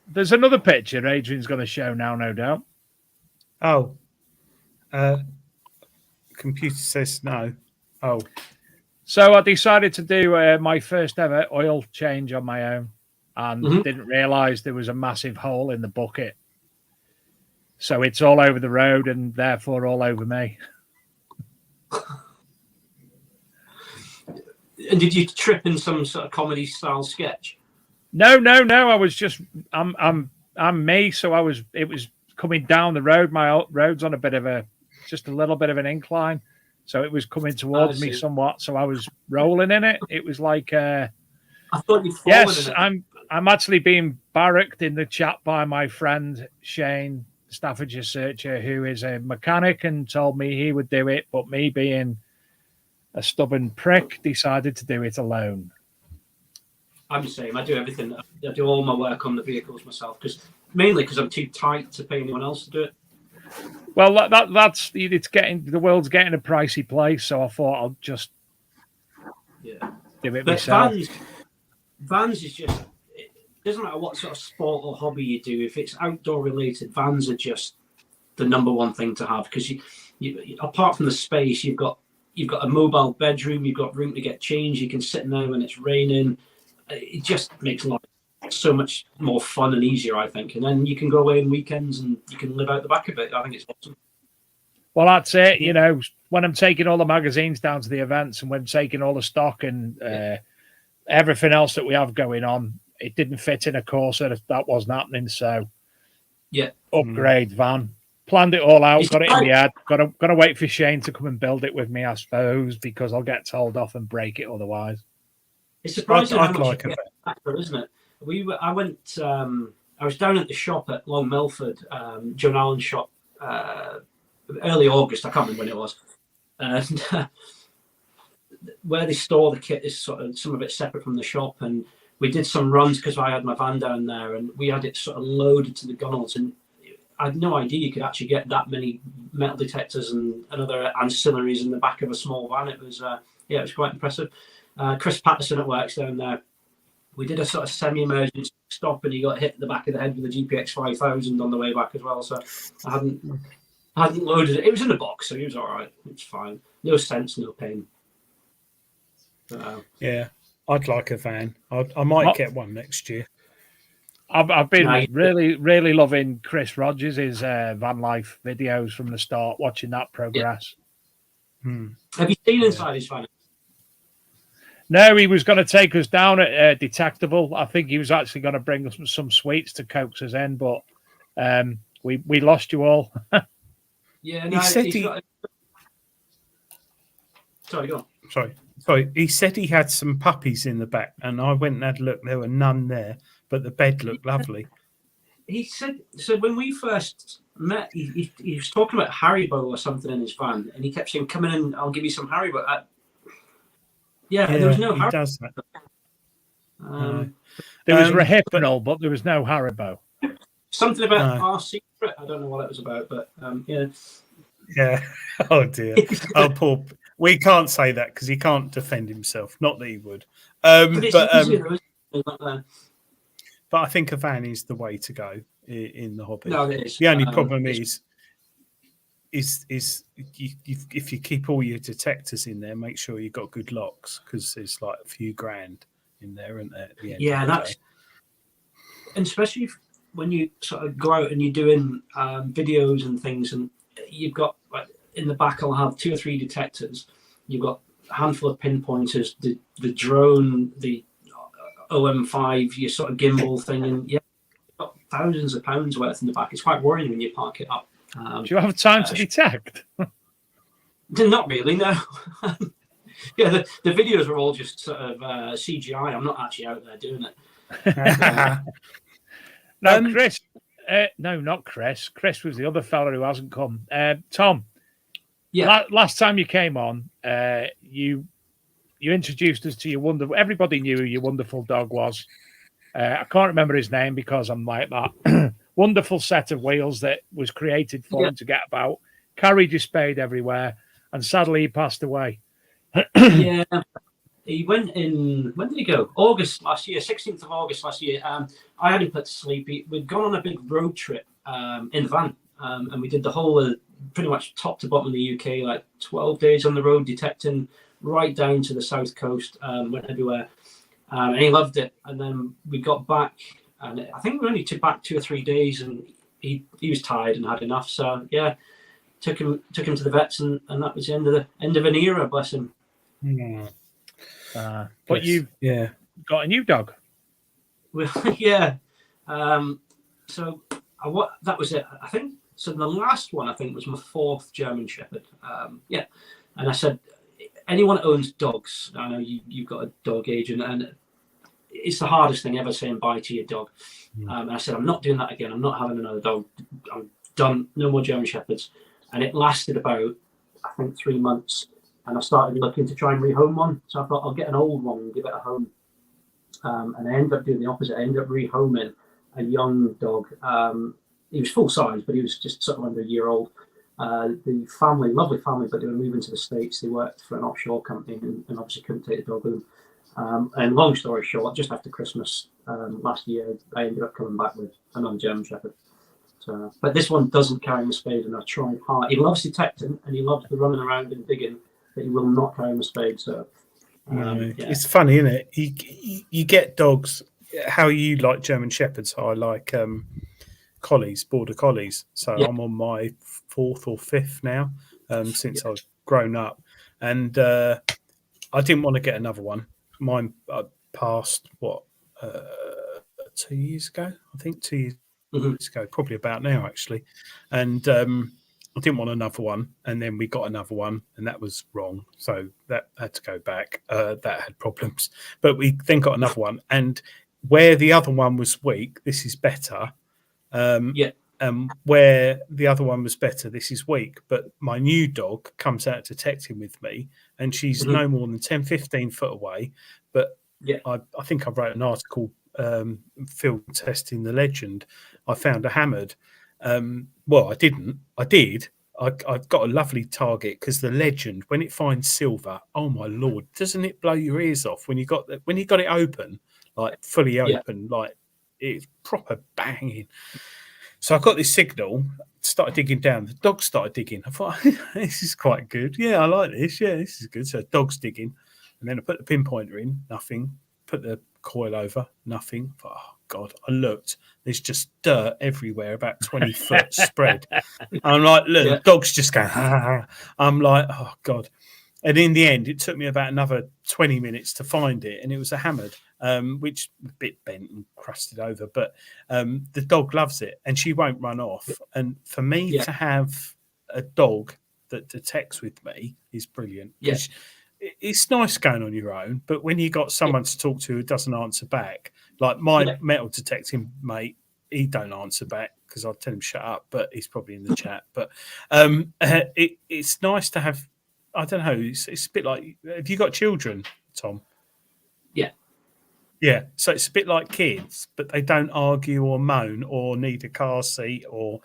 There's another picture Adrian's going to show now, no doubt. Oh. Computer says no. Oh. So I decided to do my first ever oil change on my own, and didn't realise there was a massive hole in the bucket. So it's all over the road and therefore all over me. And did you trip in some sort of comedy style sketch? No. I was just I'm me. So it was coming down the road. My road's on just a little bit of an incline. So it was coming towards me somewhat. So I was rolling in it. It was like I thought you'd fallen yes, in it. I'm actually being barracked in the chat by my friend Shane, Staffordshire Searcher, who is a mechanic, and told me he would do it, but me being a stubborn prick decided to do it alone. I'm the same. I do everything. I do all my work on the vehicles myself, mainly because I'm too tight to pay anyone else to do it. Well, that's the world's getting a pricey place, so I thought I'll just do it myself. Vans is just, it doesn't matter what sort of sport or hobby you do. If it's outdoor related, vans are just the number one thing to have, because you apart from the space, you've got a mobile bedroom, you've got room to get changed, you can sit in there when it's raining. It just makes life so much more fun and easier, I think. And then you can go away on weekends and you can live out the back of it. I think it's awesome. Well, that's it. You know, when I'm taking all the magazines down to the events and when I'm taking all the stock and everything else that we have going on, it didn't fit in a Corsa. That wasn't happening. So, upgrade van. Planned it all out. Got it in the head. Got to wait for Shane to come and build it with me, I suppose, because I'll get told off and break it otherwise. It's surprising how much you get after, isn't it? I went. I was down at the shop at Long Milford, Joan Allen shop, early August. I can't remember when it was. And where they store the kit is sort of some of it separate from the shop, and we did some runs because I had my van down there, and we had it sort of loaded to the gunnels, and I had no idea you could actually get that many metal detectors and other ancillaries in the back of a small van. It was it was quite impressive. Chris Patterson at works down there. We did a sort of semi-emergency stop, and he got hit in the back of the head with a GPX 5000 on the way back as well. So I hadn't loaded it. It was in the box, so he was all right. It's fine. No sense, no pain. Yeah, I'd like a van. I might get one next year. I've been really loving Chris Rogers' van life videos from the start. Watching that progress. Yeah. Have you seen inside his van? No, he was going to take us down at Detectable. I think he was actually going to bring us some sweets to coax us in, but we lost you all. Yeah, no, Sorry, go on. Sorry. He said he had some puppies in the back, and I went and had a look. There were none there, but the bed looked lovely. He said, so when we first met, he was talking about Haribo or something in his van, and he kept saying, "Come in and I'll give you some Haribo." There was no Haribo. He does that. There was Rohypnol, but there was no Haribo. Something about our secret. I don't know what it was about, but yeah. Yeah. Oh dear. Oh, poor. We can't say that because he can't defend himself. Not that he would. But I think a van is the way to go in the hobby. No, it is. The only problem is if you keep all your detectors in there, make sure you've got good locks, because there's like a few grand in there, isn't there? At the end and especially when you sort of go out and you're doing videos and things, and you've got like in the back, I'll have 2 or 3 detectors. You've got a handful of pinpointers, the drone, the OM5, your sort of gimbal thing, and thousands of pounds worth in the back. It's quite worrying when you park it up. Do you have time to detect? Not really, no. Yeah, the videos were all just sort of CGI. I'm not actually out there doing it. No, Chris. No, not Chris. Chris was the other fella who hasn't come. Tom. Yeah. Last time you came on, you introduced us to your wonderful. Everybody knew who your wonderful dog was. I can't remember his name because I'm like that. Wonderful set of wheels that was created for him to get about, carried his spade everywhere, and sadly he passed away. Yeah, he went in. When did he go? August last year, 16th of August last year. I had him put to sleep. We'd gone on a big road trip in the van, and we did the whole, pretty much top to bottom of the UK, like 12 days on the road, detecting right down to the south coast. Went everywhere, and he loved it. And then we got back, and I think we only took back 2 or 3 days, and he was tired and had enough. So yeah, took him to the vets, and that was the end of an era. Bless him. But you've got a new dog. Well, yeah. So that was it. I think so. The last one I think was my 4th German Shepherd. Yeah, and I said, anyone that owns dogs, I know you've got a dog agent, and it's the hardest thing ever saying bye to your dog. And I said, I'm not doing that again. I'm not having another dog. I'm done. No more German Shepherds. And it lasted about, I think, 3 months. And I started looking to try and rehome one. So I thought I'll get an old one and give it a home. And I ended up doing the opposite. I ended up rehoming a young dog. He was full size, but he was just sort of under a year old. The family, lovely family, but they were moving to the States. They worked for an offshore company and obviously couldn't take the dog with them. And long story short, just after Christmas last year, I ended up coming back with another German Shepherd. So, but this one doesn't carry a spade, and I tried hard. He loves detecting and he loves the running around and digging, but he will not carry a spade. So it's funny, isn't it? You get dogs. How you like German Shepherds? I like collies, border collies. So I'm on my 4th or 5th now since I've grown up, and I didn't want to get another one. Mine passed 2 years ago, I think 2 years ago, probably about now actually, and I didn't want another one, and then we got another one, and that was wrong, so that had to go back. That had problems, but we then got another one, and where the other one was weak, this is better. Where the other one was better, this is weak. But my new dog comes out detecting with me, and she's no more than 10-15 foot away. But I think I wrote an article field testing the legend. I found a hammered. Well, I didn't. I did. I've got a lovely target because the legend, when it finds silver, oh my lord, doesn't it blow your ears off when you got it open, like fully open, like it's proper banging. So I got this signal, started digging down. The dog started digging. I thought, this is quite good. Yeah, I like this. Yeah, this is good. So dog's digging. And then I put the pinpointer in, nothing. Put the coil over, nothing. Oh, God, I looked. There's just dirt everywhere, about 20 foot spread. I'm like, look, the dog's just going, I'm like, oh, God. And in the end, it took me about another 20 minutes to find it. And it was a hammered, which a bit bent and crusted over. But the dog loves it and she won't run off. And for me to have a dog that detects with me is brilliant. It's nice going on your own, but when you got someone to talk to who doesn't answer back, like my metal detecting mate, he don't answer back because I'll tell him shut up, but he's probably in the chat. But it's nice to have. I don't know. It's a bit like. Have you got children, Tom? Yeah. So it's a bit like kids, but they don't argue or moan or need a car seat or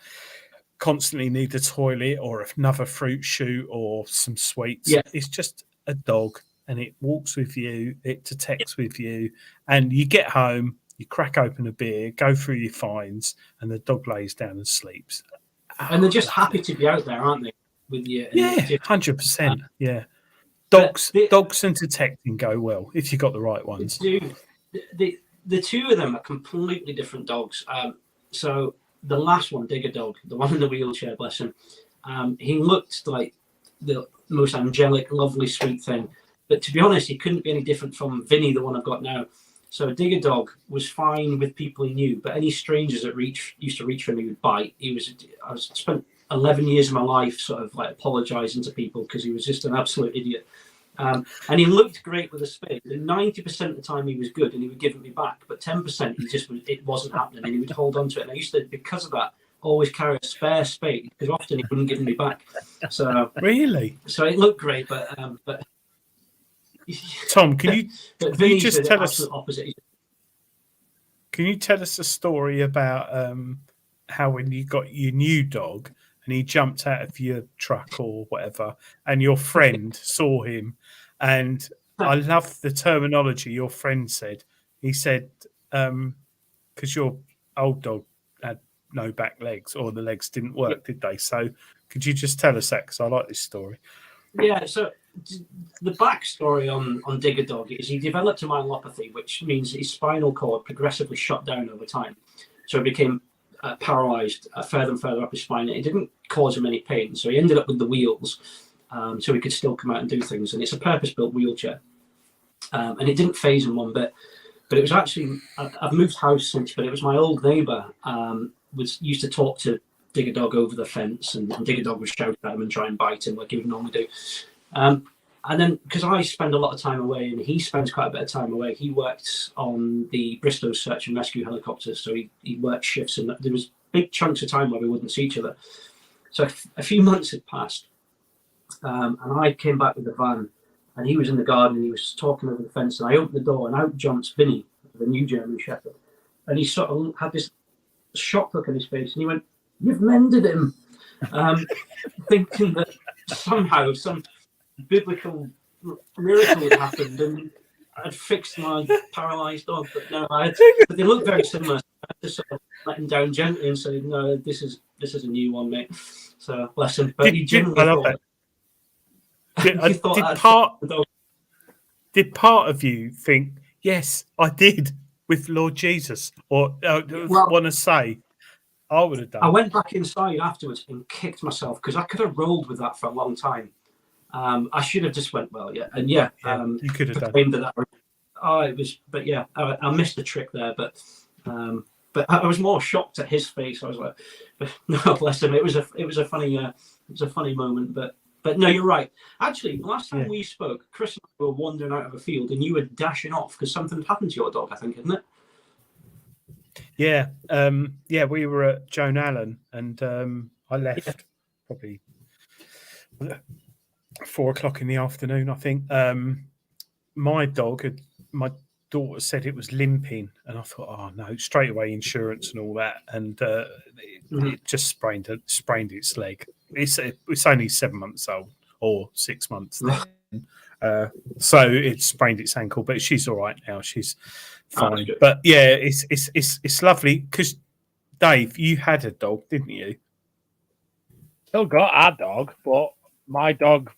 constantly need the toilet or another fruit shoot or some sweets. It's just a dog, and it walks with you, it detects with you, and you get home, you crack open a beer, go through your finds, and the dog lays down and sleeps. And they're just happy to be out there, aren't they? With you. 100%. Yeah. Dogs and detecting go well if you got the right ones. The two of them are completely different dogs. So the last one, Digger Dog, the one in the wheelchair, bless him, he looked like the most angelic, lovely, sweet thing. But to be honest, he couldn't be any different from Vinny, the one I've got now. So Digger Dog was fine with people he knew, but any strangers that used to reach for him, he would bite. I spent 11 years of my life sort of like apologising to people because he was just an absolute idiot. And he looked great with a spade. And 90% of the time he was good, and he would give it me back. But 10% it wasn't happening, and he would hold on to it. And I used to, because of that, always carry a spare spade because often he wouldn't give me back. So really, so it looked great, but Tom, can you just tell us? Opposite. Can you tell us a story about how when you got your new dog and he jumped out of your truck or whatever, and your friend saw him, and I love the terminology your friend said. He said, because your old dog had no back legs, or the legs didn't work, did they? So could you just tell us that? Because I like this story. Yeah, so the backstory on Digger Dog is he developed a myelopathy, which means his spinal cord progressively shut down over time. So he became paralysed further and further up his spine. It didn't cause him any pain, so he ended up with the wheels, so he could still come out and do things. And it's a purpose-built wheelchair, and it didn't phase him one bit. But it was actually I've moved house since, but it was my old neighbour used to talk to Digger Dog over the fence, and Digger Dog would shout at him and try and bite him like he would normally do. And then, because I spend a lot of time away and he spends quite a bit of time away, he worked on the Bristow search and rescue helicopters. So he worked shifts, and there was big chunks of time where we wouldn't see each other. So a few months had passed, and I came back with the van, and he was in the garden, and he was talking over the fence, and I opened the door, and out jumps Vinny, the new German Shepherd. And he sort of had this shocked look on his face, and he went, "You've mended him," thinking that somehow some biblical miracle had happened and I'd fixed my paralysed dog. But no, but they look very similar. I had to sort of let him down gently and say, "No, this is a new one, mate." So bless him. But he genuinely Did part of you think, yes, I did with Lord Jesus, or want to say, I would have done? I went back inside afterwards and kicked myself because I could have rolled with that for a long time. I should have just went, well, yeah, and you could have done. It was, but yeah, I missed the trick there, but I was more shocked at his face. I was like, no, bless him. It was a funny moment, but no, you're right. Actually, last time we spoke, Chris and I were wandering out of a field, and you were dashing off because something had happened to your dog, I think, isn't it? Yeah, we were at Joan Allen, and I left probably 4 o'clock in the afternoon, I think. My daughter said it was limping, and I thought, oh no, straight away insurance and all that, and it just sprained its leg. It's only 7 months old or 6 months then. So it sprained its ankle, but she's all right now. She's fine. But yeah, it's lovely because Dave, you had a dog, didn't you? Still got our dog, but my dog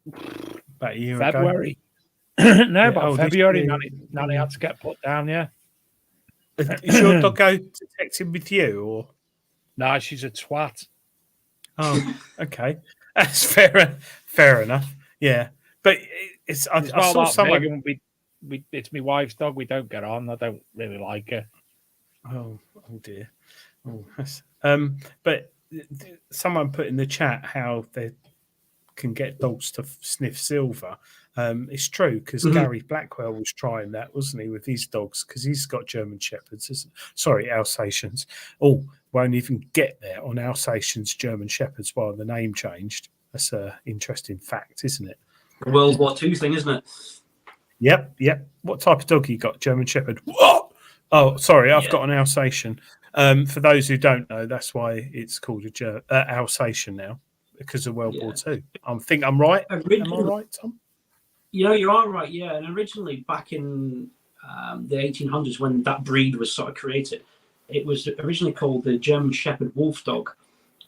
about a year February. Ago. About February. Nanny had to get put down. Yeah. Is your dog go detecting with you, or? No, she's a twat. Oh, okay, that's fair enough. Yeah, but it's I saw someone. It's my wife's dog. We don't get on. I don't really like her. Oh dear. Oh, but someone put in the chat how they can get dogs to sniff silver. It's true because Gary Blackwell was trying that, wasn't he, with his dogs? Because he's got German Shepherds, Alsatians. Oh, won't even get there on Alsatians, German Shepherds while the name changed. That's an interesting fact, isn't it? World War II thing, isn't it? Yep. What type of dog you got? German Shepherd. What? Oh, sorry, I've got an Alsatian. For those who don't know, that's why it's called a Alsatian now, because of World War II. I think I'm right. Am I right, Tom? You know, you are right, yeah. And originally, back in the 1800s, when that breed was sort of created, it was originally called the German Shepherd Wolf Dog,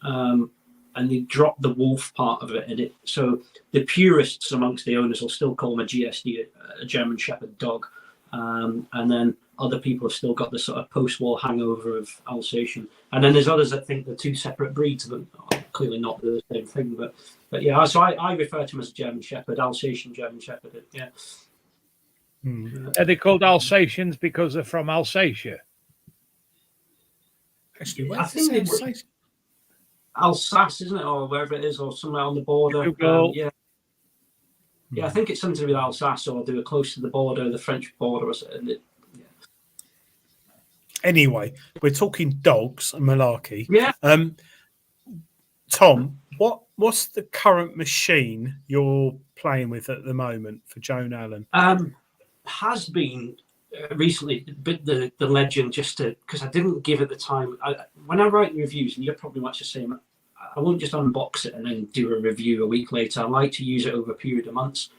and they dropped the wolf part of it. And so the purists amongst the owners will still call them a GSD, a German Shepherd dog, and then other people have still got the sort of post-war hangover of Alsatian. And then there's others that think they're two separate breeds, but clearly not the same thing. But yeah, so I refer to him as German Shepherd, Alsatian German Shepherd. Yeah. Are they called Alsatians because they're from Alsatia? Actually, I think they were Alsace, isn't it, or wherever it is, or somewhere on the border. Yeah, I think it's something to do with Alsace, or they were close to the border, the French border, or something. Anyway, we're talking dogs and malarkey. Yeah. Tom, what's the current machine you're playing with at the moment for Joan Allen? Has been recently, but the Legend, just because I didn't give it the time. When I write reviews, and you're probably much the same, I won't just unbox it and then do a review a week later. I like to use it over a period of months,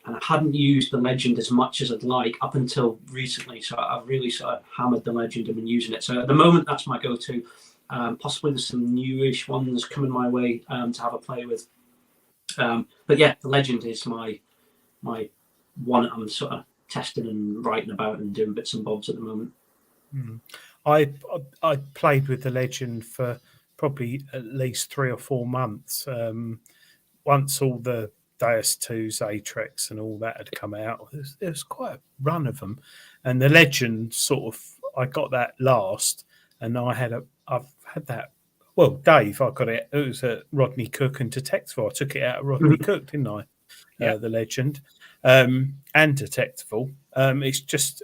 and I hadn't used the Legend as much as I'd like up until recently. So I've really sort of hammered the Legend and been using it. So at the moment, that's my go-to. Possibly there's some newish ones coming my way to have a play with. But yeah, the Legend is my one I'm sort of testing and writing about and doing bits and bobs at the moment. I played with the Legend for probably at least 3 or 4 months. Once all the Deus 2s, Atrex and all that had come out, there was quite a run of them. And the Legend sort of, I got that last, and I've had that. Well, Dave, I got it. It was at Rodney Cook and Detectival. I took it out of Rodney Cook, didn't I? Yeah. The Legend and Detectival. It's just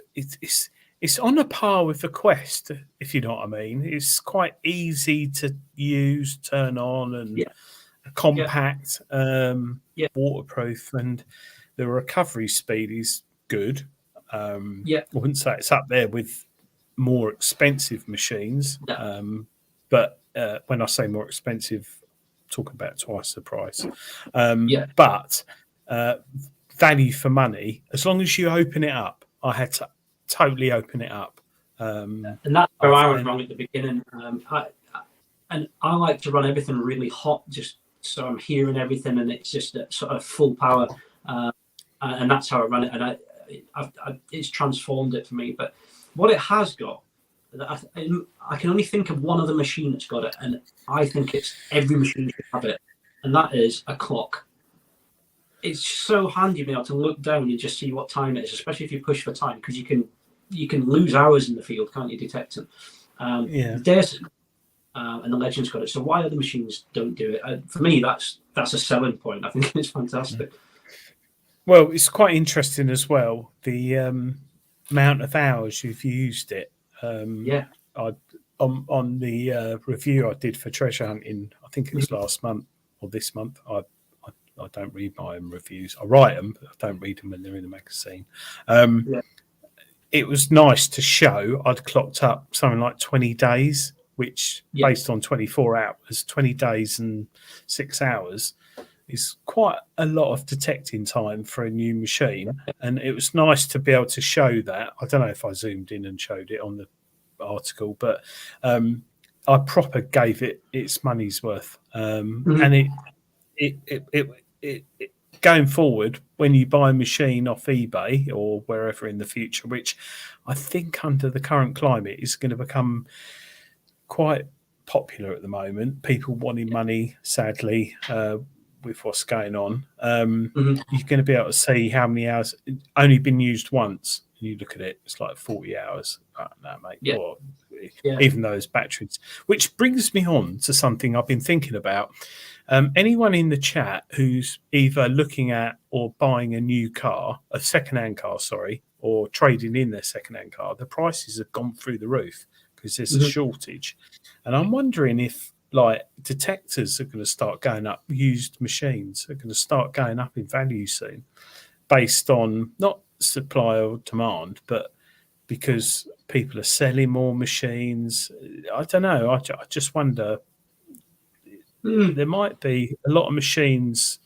it's on a par with the Quest, if you know what I mean. It's quite easy to use, turn on, and compact, waterproof, and the recovery speed is good. I wouldn't say it's up there with more expensive machines, but when I say more expensive, I'm talking about twice the price. But value for money, as long as you open it up. I had to totally open it up, and that's where I was wrong at the beginning. I like to run everything really hot, just so I'm hearing everything, and it's just at sort of full power, and that's how I run it. And it's transformed it for me. But what it has got, I can only think of one other machine that's got it, and I think it's every machine should have it, and that is a clock. It's so handy being able to look down and just see what time it is, especially if you push for time, because you can lose hours in the field, can't you, detecting? And the Legend's got it. So why other machines don't do it? For me, that's a selling point. I think it's fantastic. Well, it's quite interesting as well, the amount of hours you've used it. On the review I did for Treasure Hunting, I think it was last month or this month. I don't read my own reviews. I write them, but I don't read them when they're in the magazine. It was nice to show I'd clocked up something like 20 days, which based on 24 hours, 20 days and 6 hours is quite a lot of detecting time for a new machine. And it was nice to be able to show that. I don't know if I zoomed in and showed it on the article, but I proper gave it its money's worth. And it going forward, when you buy a machine off eBay or wherever in the future, which I think under the current climate is going to become quite popular at the moment, people wanting money, sadly, with what's going on, you're going to be able to see how many hours only been used once. And you look at it, it's like 40 hours. No, mate. Or, even those batteries, which brings me on to something I've been thinking about. Anyone in the chat who's either looking at or buying a new car, a second-hand car, or trading in their second-hand car, the prices have gone through the roof because there's a shortage. And I'm wondering if like detectors are going to start going up, used machines are going to start going up in value soon based on not supply or demand, but because people are selling more machines. I don't know. I just wonder. There might be a lot of machines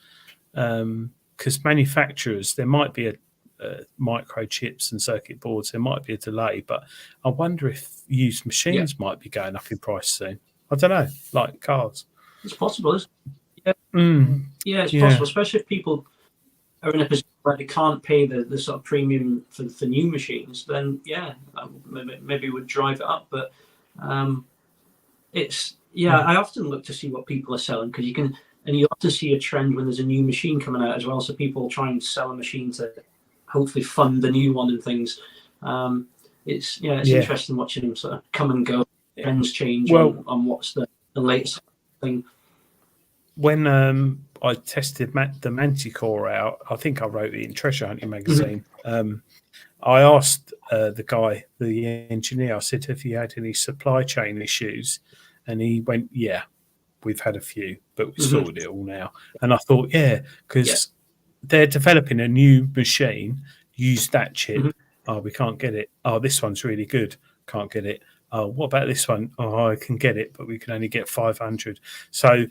because manufacturers, there might be a microchips and circuit boards. There might be a delay, but I wonder if used machines might be going up in price soon. I don't know, like cars. It's possible, isn't it? It's possible, especially if people are in a position where they can't pay the sort of premium for new machines. Then maybe it would drive it up. But it's I often look to see what people are selling, because you often see a trend when there's a new machine coming out as well. So people try and sell a machine to hopefully fund the new one and things. It's interesting watching them sort of come and go, trends change on what's the latest thing. When I tested the Manticore out, I think I wrote it in Treasure Hunting magazine. I asked the guy, the engineer, I said, have you had any supply chain issues? And he went, yeah, we've had a few, but we sorted it all now. And I thought, because they're developing a new machine, use that chip. Oh, we can't get it. Oh, this one's really good. Can't get it. Oh, what about this one? Oh, I can get it, but we can only get 500. So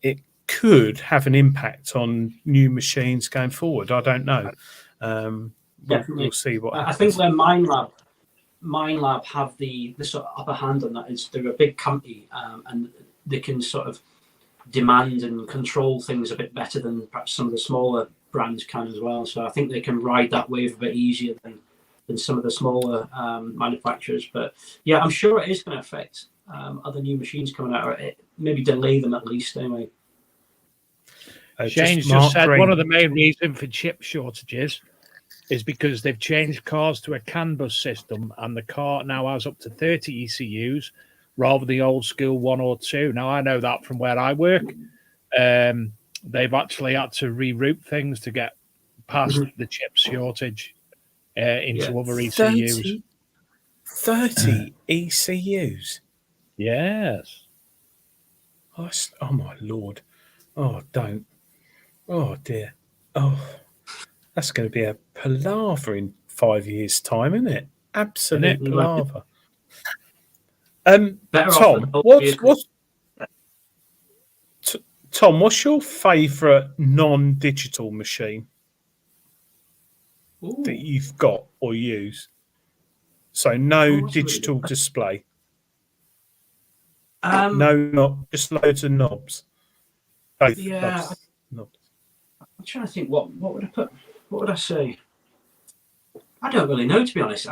it could have an impact on new machines going forward. I don't know. We'll see what happens. I think where MindLab have the sort of upper hand on that is they're a big company, and they can sort of demand and control things a bit better than perhaps some of the smaller brands can as well. So I think they can ride that wave a bit easier than some of the smaller manufacturers. But yeah, I'm sure it is going to affect other new machines coming out, or maybe delay them at least anyway. Shane's just said one of the main reasons for chip shortages is because they've changed cars to a CAN bus system, and the car now has up to 30 ECUs rather than the old school 1 or 2. Now, I know that from where I work. They've actually had to reroute things to get past the chip shortage into other ECUs. 30 ECUs? Yes. Oh, my Lord. Oh, don't. Oh, dear. Oh, that's going to be a palaver in 5 years' time, isn't it? Absolute palaver. Tom, what's your favourite non-digital machine that you've got or use? So no digital display. Not just loads of knobs. Both knobs. I'm trying to think what would I put? What would I say? I don't really know, to be honest.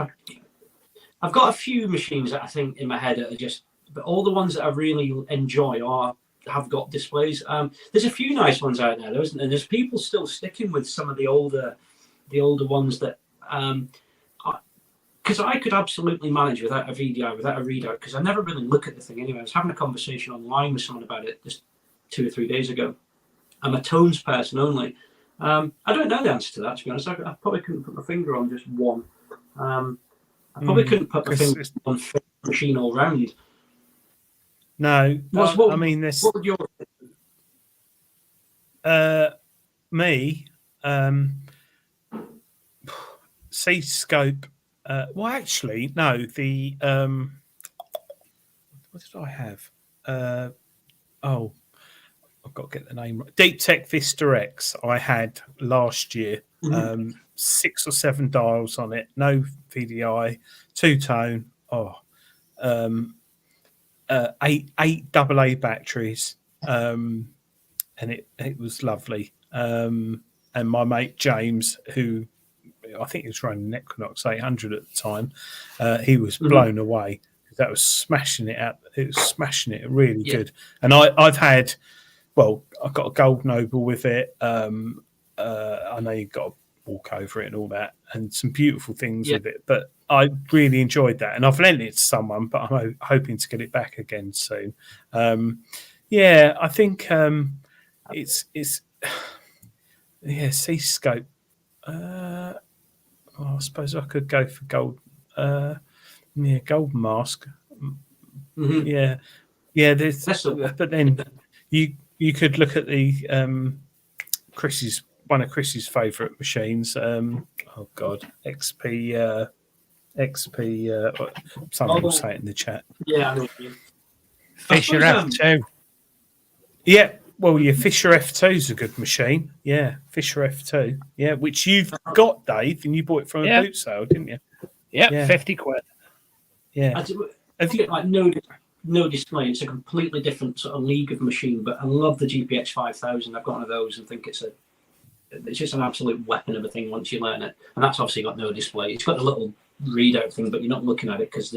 I've got a few machines that I think in my head that are just, but all the ones that I really enjoy have got displays. There's a few nice ones out there, though, isn't there? There's people still sticking with some of the older ones that, because I could absolutely manage without a VDI, without a readout, because I never really look at the thing anyway. I was having a conversation online with someone about it just 2 or 3 days ago. I'm a tones person only. I don't know the answer to that, to be honest. I probably couldn't put my finger on just one. I probably couldn't put my finger on machine all round. No, what, I mean, this. What would your me, C-scope. Well, actually, no. The what did I have? I've got to get the name right. Deep Tech Vista X. I had last year. 6 or 7 dials on it. No VDI. 2-tone. 8 AA batteries. And it was lovely. And my mate James, who I think he was running an Equinox 800 at the time, he was blown away. That was smashing it out. It was smashing it really good. And I've had, I've got a Gold Noble with it. I know you've got to walk over it and all that, and some beautiful things with it. But I really enjoyed that, and I've lent it to someone, but I'm hoping to get it back again soon. I think it's C-scope. I suppose I could go for gold. Gold mask. There's, but then you could look at the one of Chris's favourite machines. XP. Someone will say it in the chat. Yeah, I know what you mean. Fisher F2. Yeah, well, your Fisher F2 is a good machine. Yeah, Fisher F2. Yeah, which you've got, Dave, and you bought it from a boot sale, didn't you? Yeah, 50 quid. Yeah. Have you like no display? It's a completely different sort of league of machine, but I love the GPX 5000. I've got one of those and think it's just an absolute weapon of a thing once you learn it. And that's obviously got no display. It's got a little readout thing, but you're not looking at it because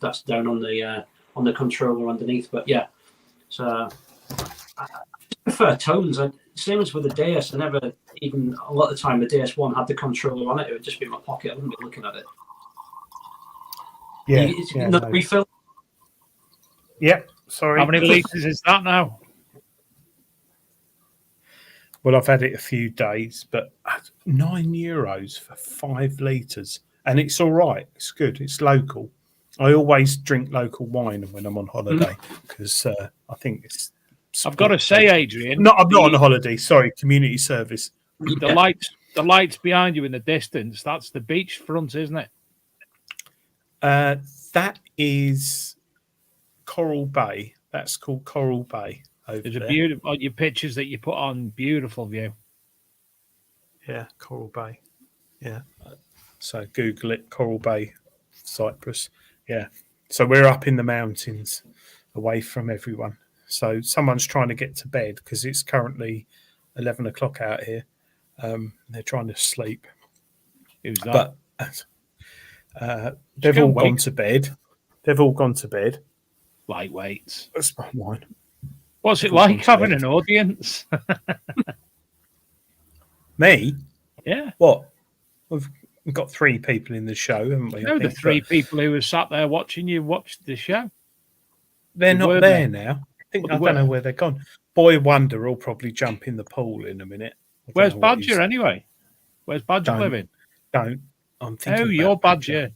that's down on the controller underneath. But yeah, so I prefer tones. same as with the DS. I never even a lot of the time the DS1 had the controller on it. It would just be in my pocket. I wouldn't be looking at it. Yeah, It's yeah, not no. refill. Yep. Sorry. How many litres is that now? Well, I've had it a few days, but €9 for 5 litres, and it's all right. It's good. It's local. I always drink local wine when I'm on holiday because I think it's. I've got to say, Adrian, I'm not on holiday. Sorry, community service. the lights behind you in the distance. That's the beach front, isn't it? That is Coral Bay. That's called Coral Bay. There's a beautiful your pictures that you put on. Beautiful view. Yeah, Coral Bay. Yeah. So Google it, Coral Bay, Cyprus. Yeah. So we're up in the mountains, away from everyone. So someone's trying to get to bed because it's currently 11 o'clock out here. They're trying to sleep. Who's that? But they've all gone to bed. They've all gone to bed. Lightweights. That's mine. What's it like having an audience? Me? Yeah. What? We've got 3 people in the show, haven't we? No, the 3 people who were sat there watching you watch the show. They're not there now. I don't know where they're gone. Boy Wonder will probably jump in the pool in a minute. Where's Badger anyway? Where's Badger living? I'm thinking. Oh, your Badger.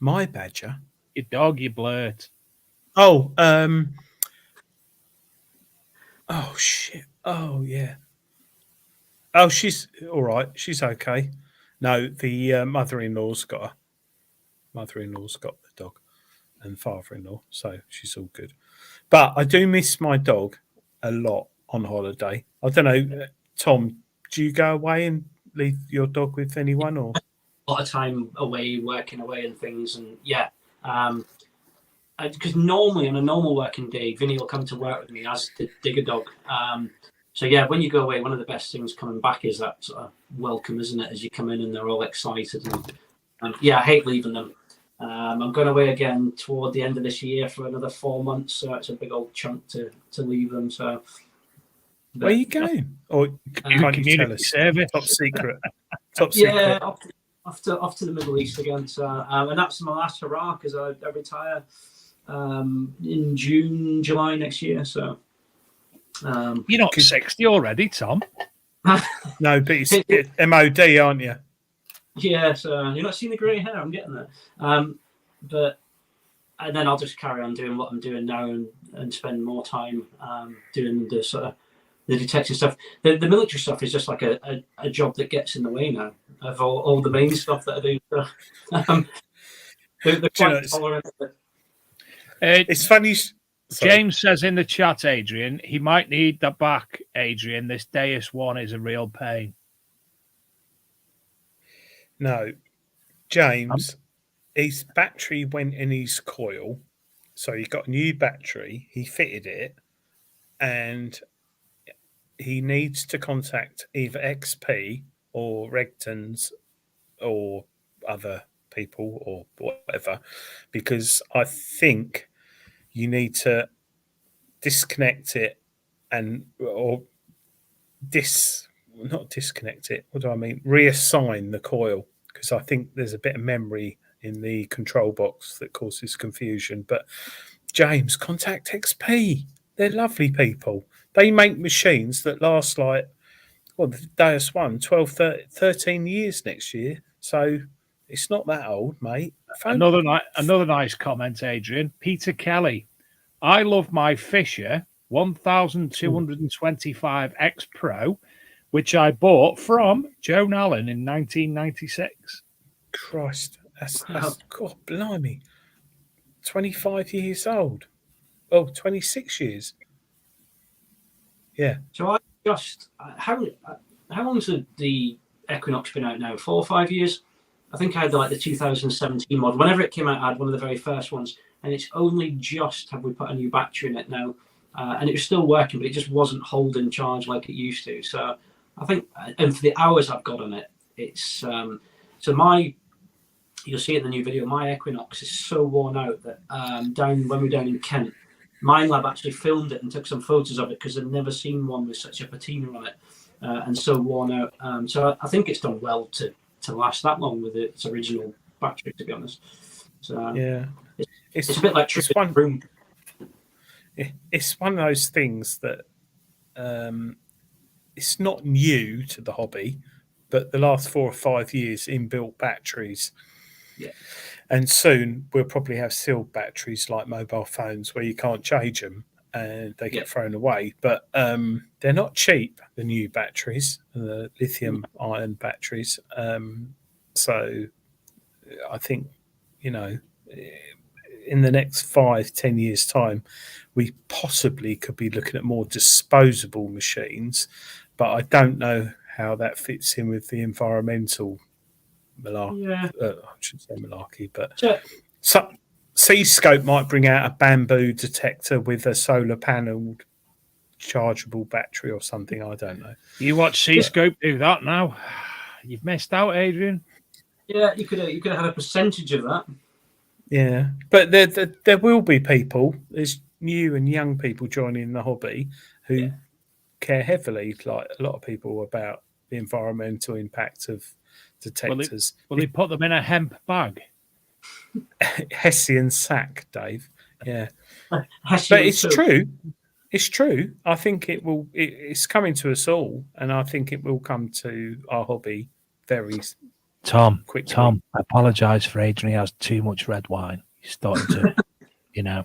My Badger? Your dog, you blurt. Oh, oh shit. Oh yeah. Oh, she's all right. She's okay. No, the mother-in-law's got the dog, and father-in-law, so she's all good. But I do miss my dog a lot on holiday. I don't know, Tom. Do you go away and leave your dog with anyone, or A lot of time away, working away and things, and yeah. Because normally on a normal working day, Vinny will come to work with me as the digger dog. So yeah, when you go away, one of the best things coming back is that sort of welcome, isn't it? As you come in and they're all excited. And yeah, I hate leaving them. I'm going away again toward the end of this year for another 4 months, so it's a big old chunk to leave them. So where are you going? Or can't you tell us? Service. Top secret. Top secret. Yeah, off to the Middle East again. So and that's my last hurrah because I retire in June, July next year. So you're not 60 already, Tom. No, but it's MOD, aren't you? Yeah, so you're not seeing the grey hair. I'm getting there. But and then I'll just carry on doing what I'm doing now and spend more time doing the sort of the detective stuff. The military stuff is just like a job that gets in the way now of all the main stuff that I do. So, they're quite tolerant. It's funny. Sorry. James says in the chat, Adrian, he might need that back, Adrian. This Deus one is a real pain. No, James, his battery went in his coil. So he got a new battery. He fitted it. And he needs to contact either XP or Regtons or other people or whatever, because I think you need to disconnect it not disconnect it. What do I mean? Reassign the coil, because I think there's a bit of memory in the control box that causes confusion. But James, contact XP. They're lovely people. They make machines that last the Deus 1, 12, 13 years next year. So it's not that old, mate. Another nice comment, Adrian. Peter Kelly. I love my Fisher 1225 X Pro, which I bought from Joan Allen in 1996. Christ, that's God, blimey. 25 years old. Oh, 26 years. Yeah. So I just how long's the Equinox been out now? 4 or 5 years? I think I had the 2017 model. Whenever it came out, I had one of the very first ones, and it's only just have we put a new battery in it now, and it was still working, but it just wasn't holding charge like it used to. So I think, and for the hours I've got on it, it's so you'll see in the new video, my Equinox is so worn out that when we're down in Kent, Minelab actually filmed it and took some photos of it because they'd never seen one with such a patina on it and so worn out. So I think it's done well to last that long with its original battery, to be honest. So Yeah, it's a bit like it's one of those things that it's not new to the hobby, but the last 4 or 5 years, inbuilt batteries. Yeah. And soon we'll probably have sealed batteries like mobile phones where you can't change them and they get thrown away. But they're not cheap, the new batteries, the lithium ion batteries. So I think, in the next 5-10 years' time, we possibly could be looking at more disposable machines. But I don't know how that fits in with the environmental malarkey. Yeah. I shouldn't say malarkey, but Seascope might bring out a bamboo detector with a solar panel chargeable battery or something. I don't know. You watch Seascope do that now. You've missed out, Adrian. Yeah, you could have had a percentage of that. Yeah, but there will be people. There's new and young people joining the hobby who care heavily, like a lot of people, about the environmental impact of detectors. Will he put them in a hemp bag? Hessian sack, Dave. Yeah, Hessian but it's too. true. It's true. I think it will. It's coming to us all, and I think it will come to our hobby very quickly. Tom, I apologise for Adrian. He has too much red wine. He's starting to, No,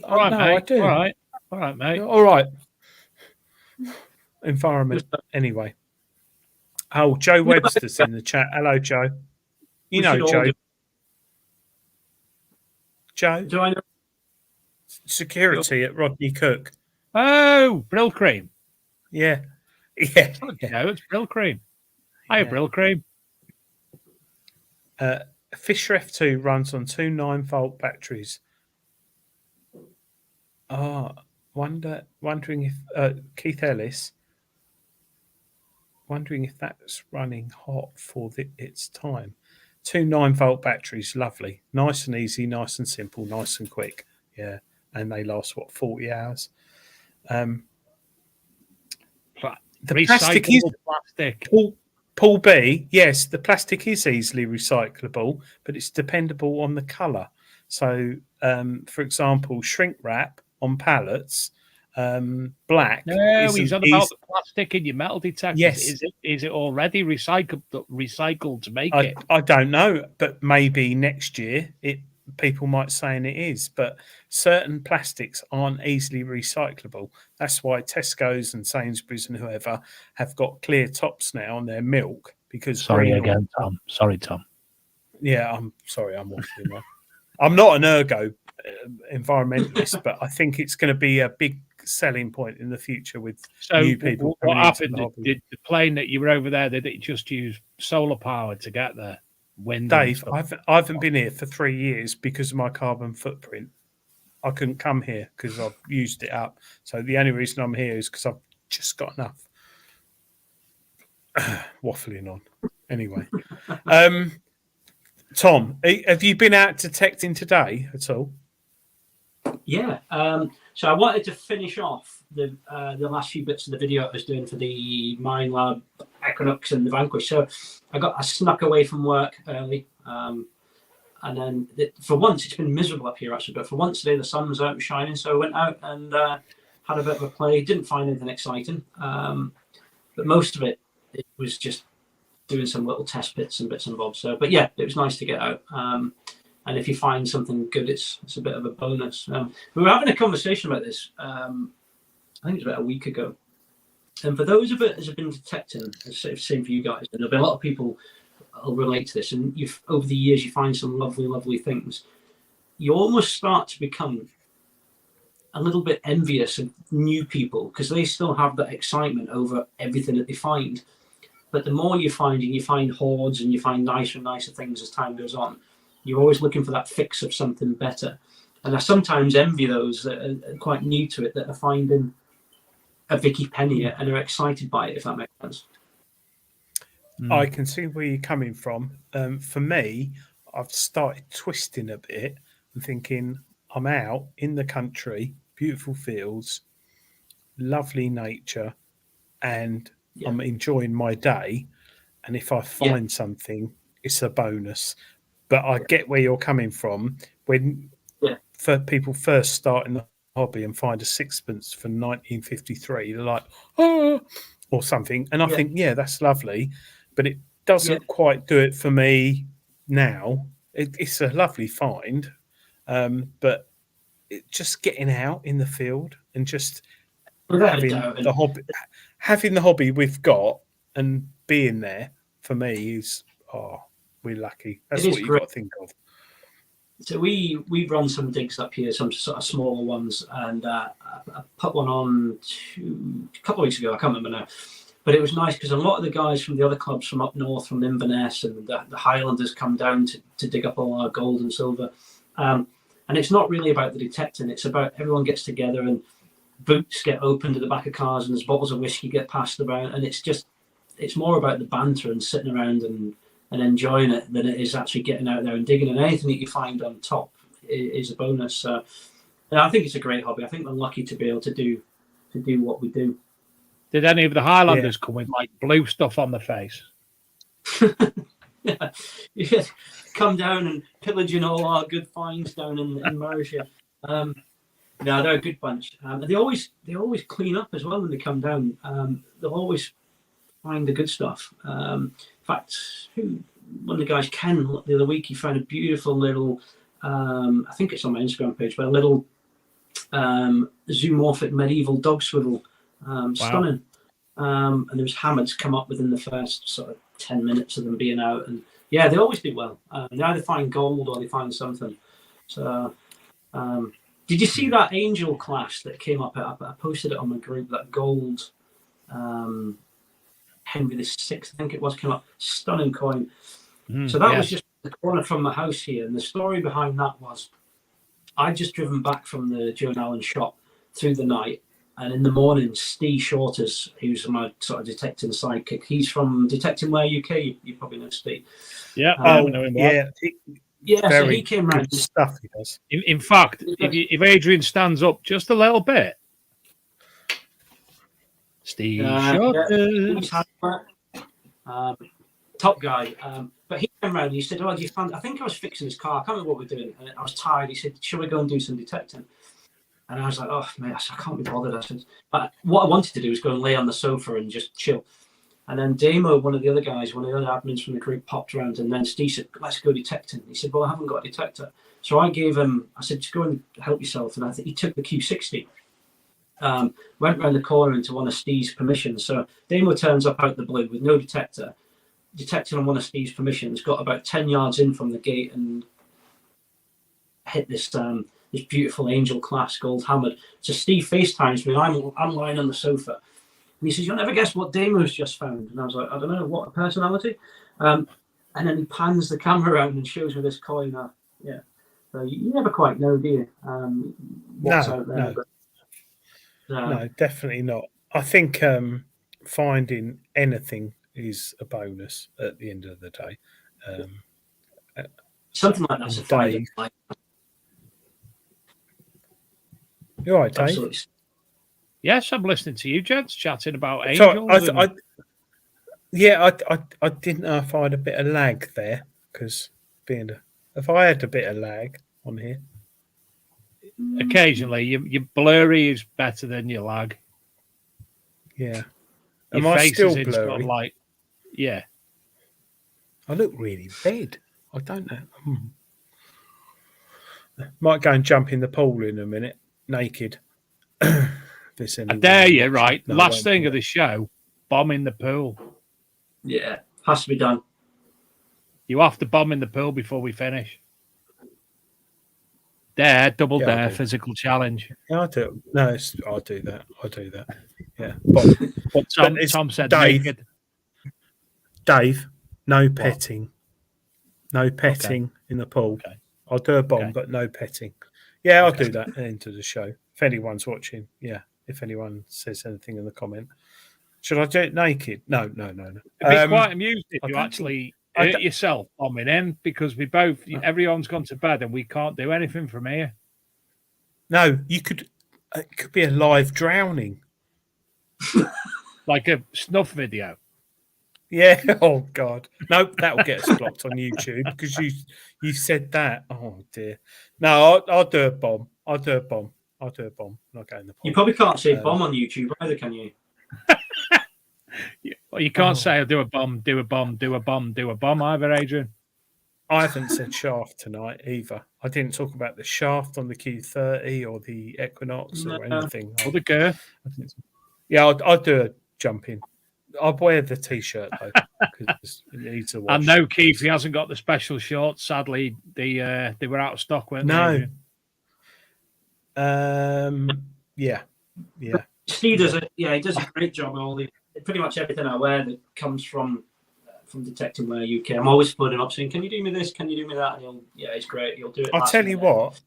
All right, mate. I do. All right, mate. All right. Environment, anyway. Oh, Joe Webster's in the chat. Hello, Joe. You know Joe. Joe? Do I know? Security at Rodney Cook. Oh, Brill Cream. Yeah. Yeah. No, it's Brill Cream. Hiya, Brill Cream. Fisher F2 runs on 2 9-volt batteries. Wondering if Keith Ellis, wondering if that's running hot for its time. 2 9-volt batteries, lovely, nice and easy, nice and simple, nice and quick. Yeah, and they last 40 hours. The plastic is plastic. Paul B, yes, the plastic is easily recyclable, but it's dependable on the colour. So, for example, shrink wrap on pallets, black. No, he's on about the plastic in your metal detectors. Yes. Is it already recycled to make it? I don't know, but maybe next year people might say it is, but certain plastics aren't easily recyclable. That's why Tesco's and Sainsbury's and whoever have got clear tops now on their milk because Sorry again, Tom. Sorry, Tom. Yeah, I'm sorry, I'm waffling on. I'm not an ergo environmentalist, but I think it's going to be a big selling point in the future with new people. What happened? Did the plane that you were over there, did it just use solar power to get there? Wind, Dave, I haven't been here for 3 years because of my carbon footprint. I couldn't come here because I've used it up. So the only reason I'm here is because I've just got enough. Waffling on. Anyway. Tom, have you been out detecting today at all? Yeah. So I wanted to finish off the last few bits of the video I was doing for the Minelab, Equinox, and the Vanquish. So I snuck away from work early, and then for once it's been miserable up here actually. But for once today the sun was out and shining, so I went out and had a bit of a play. Didn't find anything exciting, but most of it was just doing some little test bits and bits and bobs. So, but yeah, it was nice to get out. And if you find something good, it's a bit of a bonus. We were having a conversation about this, I think it was about a week ago. And for those of it that have been detecting, same for you guys, and there'll be a lot of people who'll relate to this. And over the years, you find some lovely, lovely things. You almost start to become a little bit envious of new people because they still have that excitement over everything that they find. But the more you find, and you find hoards and you find nicer and nicer things as time goes on, you're always looking for that fix of something better. And I sometimes envy those that are quite new to it, that are finding a Vicky Penny and are excited by it, if that makes sense. I can see where you're coming from. For me, I've started twisting a bit and thinking, I'm out in the country, beautiful fields, lovely nature, and I'm enjoying my day. And if I find something, it's a bonus. But I get where you're coming from. When for people first start in the hobby and find a sixpence from 1953, they're like, oh, or something. And I think, yeah, that's lovely. But it doesn't quite do it for me now. It's a lovely find. But just getting out in the field and just having the hobby we've got and being there for me is, we're lucky. That's what you've got to think of. So we've run some digs up here, some sort of smaller ones, and I put one on a couple of weeks ago. I can't remember now, but it was nice because a lot of the guys from the other clubs from up north, from Inverness and the Highlanders, come down to dig up all our gold and silver. And it's not really about the detecting; it's about everyone gets together and boots get opened at the back of cars and there's bottles of whiskey get passed around, and it's more about the banter and sitting around and enjoying it than it is actually getting out there and digging. And anything that you find on top is a bonus. And I think it's a great hobby. I think we're lucky to be able to do what we do. Did any of the Highlanders come with like blue stuff on the face? Yeah, come down and pillaging all our good finds down in Mercia. No, they're a good bunch. They always clean up as well when they come down. They'll always find the good stuff. In fact, one of the guys, Ken, the other week, he found a beautiful little, I think it's on my Instagram page, but a little zoomorphic medieval dog swivel. Stunning. And there was hammers come up within the first sort of 10 minutes of them being out. And yeah, they always do well. They either find gold or they find something. So, did you see that angel class that came up? I posted it on my group, that gold Henry VI, I think it was, came up. Stunning coin. So that was just the corner from my house here. And the story behind that was I'd just driven back from the Joan Allen shop through the night. And in the morning, Steve Shorters, who's my sort of detecting sidekick, he's from Detecting Where UK. You probably know Steve. Yeah, I know him well. Yeah, so he came round. Stuff he does. In fact, if Adrian stands up just a little bit, Steve Shorters. Top guy. But he came round and he said, "Oh, you found?" I think I was fixing his car. I can't remember what we were doing. And I was tired. He said, "Shall we go and do some detecting?" And I was like, "Oh, mate, I can't be bothered." I said, what I wanted to do was go and lay on the sofa and just chill. And then Damo, one of the other guys, one of the other admins from the group, popped around, and then Steve said, "Let's go detecting." He said, "Well, I haven't got a detector." So I gave him, I said, "Just go and help yourself." And I think he took the Q60, went round the corner into one of Steve's permissions. So Damo turns up out the blue with no detector, detecting on one of Steve's permissions, got about 10 yards in from the gate and hit this this beautiful angel class gold hammered. So Steve FaceTimes me, I'm lying on the sofa. And he says, "You'll never guess what Damo's just found." And I was like, "I don't know, what, a personality?" And then he pans the camera around and shows me this coin. Yeah. So you never quite know, do you? What's out there. No. But, No, definitely not. I think finding anything is a bonus at the end of the day. Something like that's a Dave. You're right, Dave. Absolutely. Yes, I'm listening to you, gents, chatting about angels. I didn't know if I had a bit of lag there, because if I had a bit of lag on here. Occasionally, your blurry is better than your lag. Yeah. Am I still blurry? Yeah. I look really red. I don't know. Might go and jump in the pool in a minute, naked. I dare you, right? No, last thing of the show, bomb in the pool. Yeah, has to be done. You have to bomb in the pool before we finish. Double dare, physical challenge. Yeah, I do. No, I'll do that. Yeah. But Tom said Dave, no petting. No petting in the pool. Okay. I'll do a bomb, but no petting. Yeah, I'll do that into the show. If anyone's watching, if anyone says anything in the comment. Should I do it naked? No. It'd be quite amused if you actually hurt yourself bombing in, because everyone's gone to bed and we can't do anything from here. No, you could. It could be a live drowning. Like a snuff video. Yeah. Oh God. Nope. That'll get us blocked on YouTube because you said that. Oh dear. No, I'll do a bomb. I'll do a bomb. Not getting the point. You probably can't say bomb on YouTube either, can you? Well, you can't say I'll do a bomb either, Adrian. I haven't said shaft tonight either. I didn't talk about the shaft on the Q30 or the Equinox or anything. Or the girth. Yeah, I'll do a jump in. I'll wear the t-shirt though because it needs a wash. And no, Keith, he hasn't got the special shorts. Sadly, they were out of stock, weren't they? No. Yeah. Steve does he does a great job on pretty much everything I wear that comes from Detecting Wear UK. I'm always flooding up saying, "Can you do me this? Can you do me that?" And it's great. He'll do it. I'll tell you what.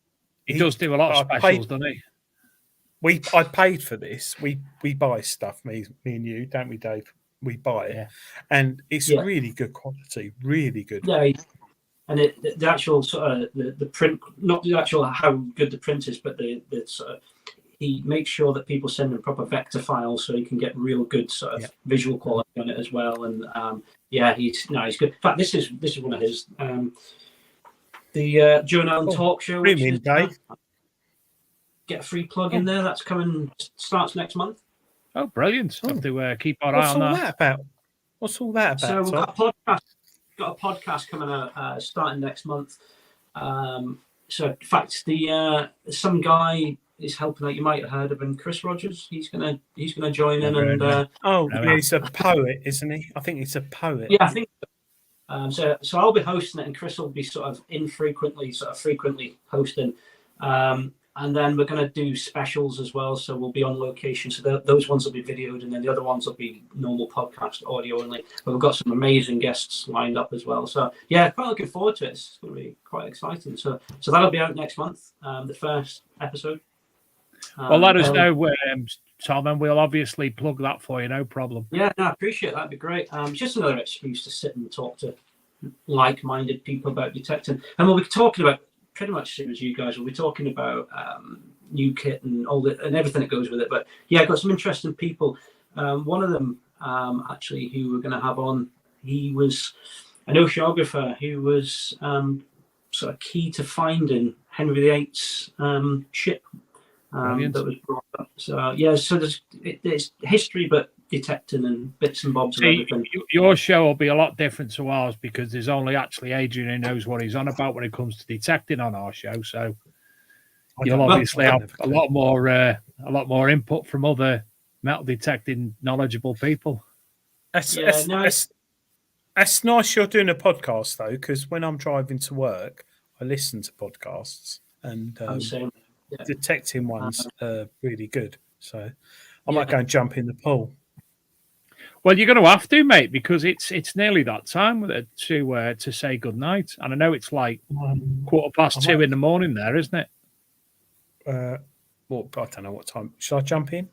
He does do a lot of specials, doesn't he? I paid for this. We buy stuff, me and you, don't we, Dave? We buy it, and it's really good quality, really good. Yeah, and the actual sort of the print, not the actual how good the print is, but the sort of, he makes sure that people send him proper vector files so he can get real good sort of visual quality on it as well. And he's good. In fact, this is one of his the Joan Allen talk show. Dave. Get a free plug in there. That's coming. Starts next month. Oh, brilliant! Have to keep our eye on that. What's all that about? So we've got a podcast coming out starting next month. So in fact, some guy is helping out. You might have heard of him, Chris Rogers. He's gonna join in and. He's a poet, isn't he? I think he's a poet. Yeah, I think. So I'll be hosting it, and Chris will be sort of frequently hosting. And then we're going to do specials as well. So we'll be on location. So those ones will be videoed, and then the other ones will be normal podcast audio only. But we've got some amazing guests lined up as well. So quite looking forward to it. It's going to be quite exciting. So that'll be out next month, the first episode. Well, let us know, Tom, and we'll obviously plug that for you. No problem. Yeah, I appreciate that. That'd be great. Just another excuse to sit and talk to like-minded people about detecting. And we'll be talking about pretty much same as you guys. We'll be talking about new kit and and everything that goes with it. But I've got some interesting people. One of them actually who we're going to have on, he was an oceanographer who was sort of key to finding Henry VIII's ship that was brought up. So so there's history, but detecting and bits and bobs and everything. Your show will be a lot different to ours because there's only actually Adrian who knows what he's on about when it comes to detecting on our show. So you'll obviously have a lot more input from other metal detecting knowledgeable people. That's nice you're doing a podcast though, because when I'm driving to work, I listen to podcasts and detecting ones are really good. So I might go and jump in the pool. Well, you're going to have to, mate, because it's nearly that time to say goodnight. And I know it's like 2:15 in the morning there, isn't it? I don't know what time. Should I jump in?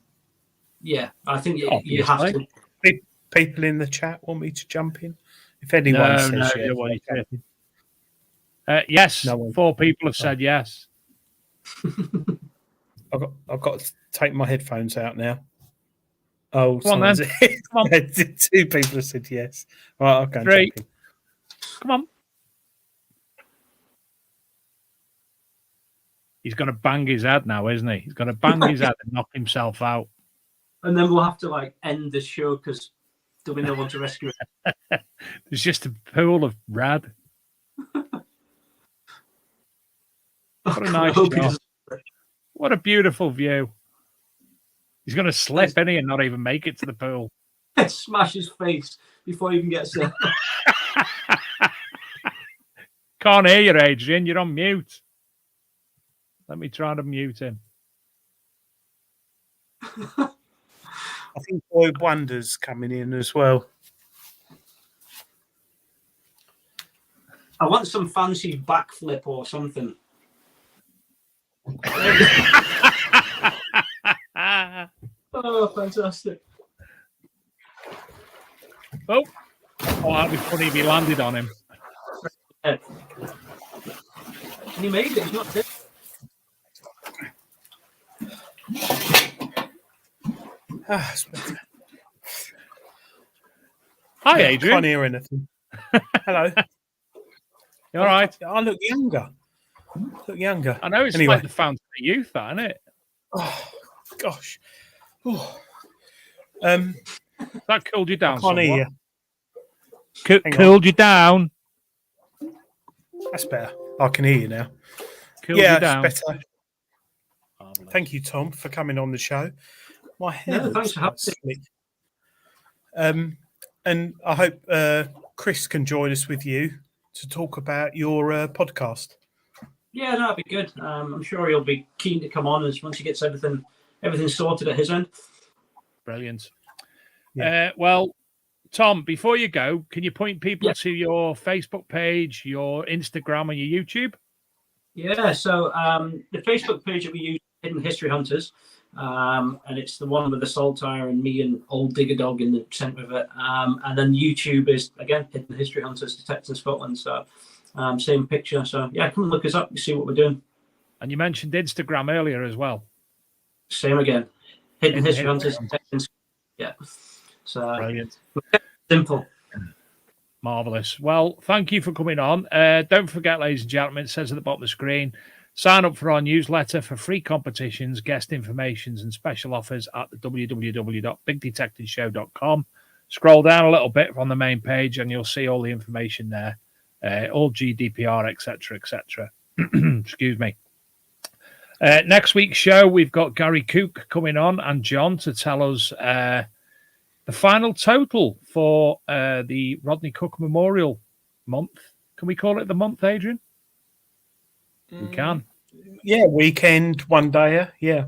Yeah, I think you have to. People in the chat want me to jump in? If anyone says yes. No, 4 people have said yes. I've got to take my headphones out now. Oh, come on, then. Come on. 2 people have said yes. All right, I'll go and jump in. Come on. He's going to bang his head now, isn't he? He's going to bang his head and knock himself out. And then we'll have to end the show because there'll be no one to rescue it. There's just a pool of rad. What a nice shot. What a beautiful view. He's going to slip, isn't he, and not even make it to the pool. Smash his face before he even gets there. Can't hear you, Adrian. You're on mute. Let me try to mute him. I think Boy Wonder's coming in as well. I want some fancy backflip or something. Oh, fantastic. Oh, that'd be funny if he landed on him. And he made it. He's not dead. It's better. Hi, Yeah, Adrian. Can't hear anything. Hello. You all right? I look younger. I know it's Anyway. like the fountain of youth, that, isn't it? Oh, gosh. Oh. That cooled you I down can't hear somewhat. Hang on. Cooled you down. That's better. I can hear you now. Cooled you It's down. better. Marvellous. Thank you, Tom, for coming on the show. My hair No, thanks looks for quite having slick. And I hope Chris can join us with you to talk about your podcast. Yeah, no, that'd be good. I'm sure he'll be keen to come on as once he gets everything sorted at his end. Brilliant. Yeah. Well, Tom, before you go, can you point people Yeah. to your Facebook page, your Instagram, and your YouTube? Yeah, so the Facebook page that we use, Hidden History Hunters, and it's the one with the saltire and me and old Digger Dog in the centre of it. And then YouTube is, again, Hidden History Hunters, Detecting Scotland. So same picture. So, yeah, come and look us up and see what we're doing. And you mentioned Instagram earlier as well. Same again. Hidden History History Hunters, Detecting Scotland. Yeah. So Brilliant. simple. Marvellous. Well, thank you for coming on. Don't forget, ladies and gentlemen, it says at the bottom of the screen, sign up for our newsletter for free competitions, guest informations, and special offers at the www.bigdetectiveshow.com. Scroll down a little bit on the main page and you'll see all the information there, all GDPR, etc., etc. Excuse me. Next week's show, we've got Gary Cook coming on and John to tell us the final total for the Rodney Cook Memorial Month. Can we call it the month, Adrian? We can. Yeah, weekend, one dayer. Yeah.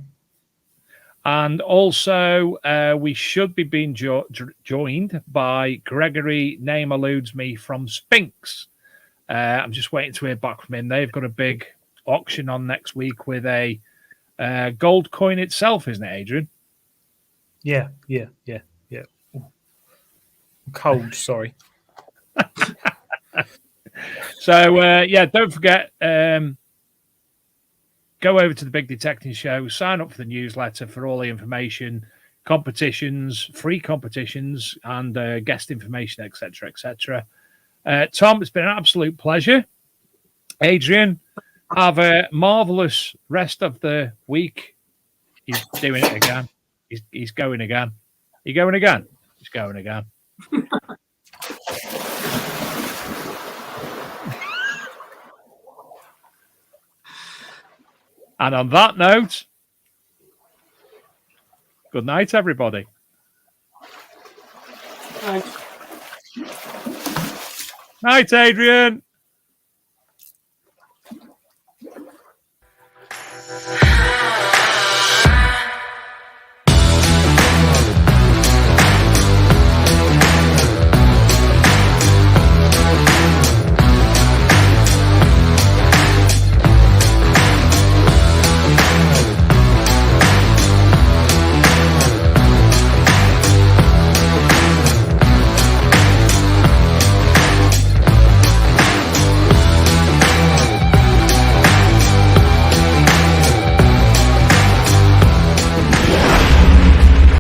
And also, we should be being joined by Gregory, name eludes me, from Spinks. I'm just waiting to hear back from him. They've got a big auction on next week with a gold coin itself, isn't it, Adrian? Yeah. I'm cold, sorry. So, don't forget, go over to the Big Detecting Show, sign up for the newsletter for all the information, competitions, free competitions, and guest information, etc., etc. Tom, it's been an absolute pleasure. Adrian, have a marvellous rest of the week. He's doing it again. He's going again. You going again? He's going again. And on that note, good night, everybody. Thanks. Night, Adrian.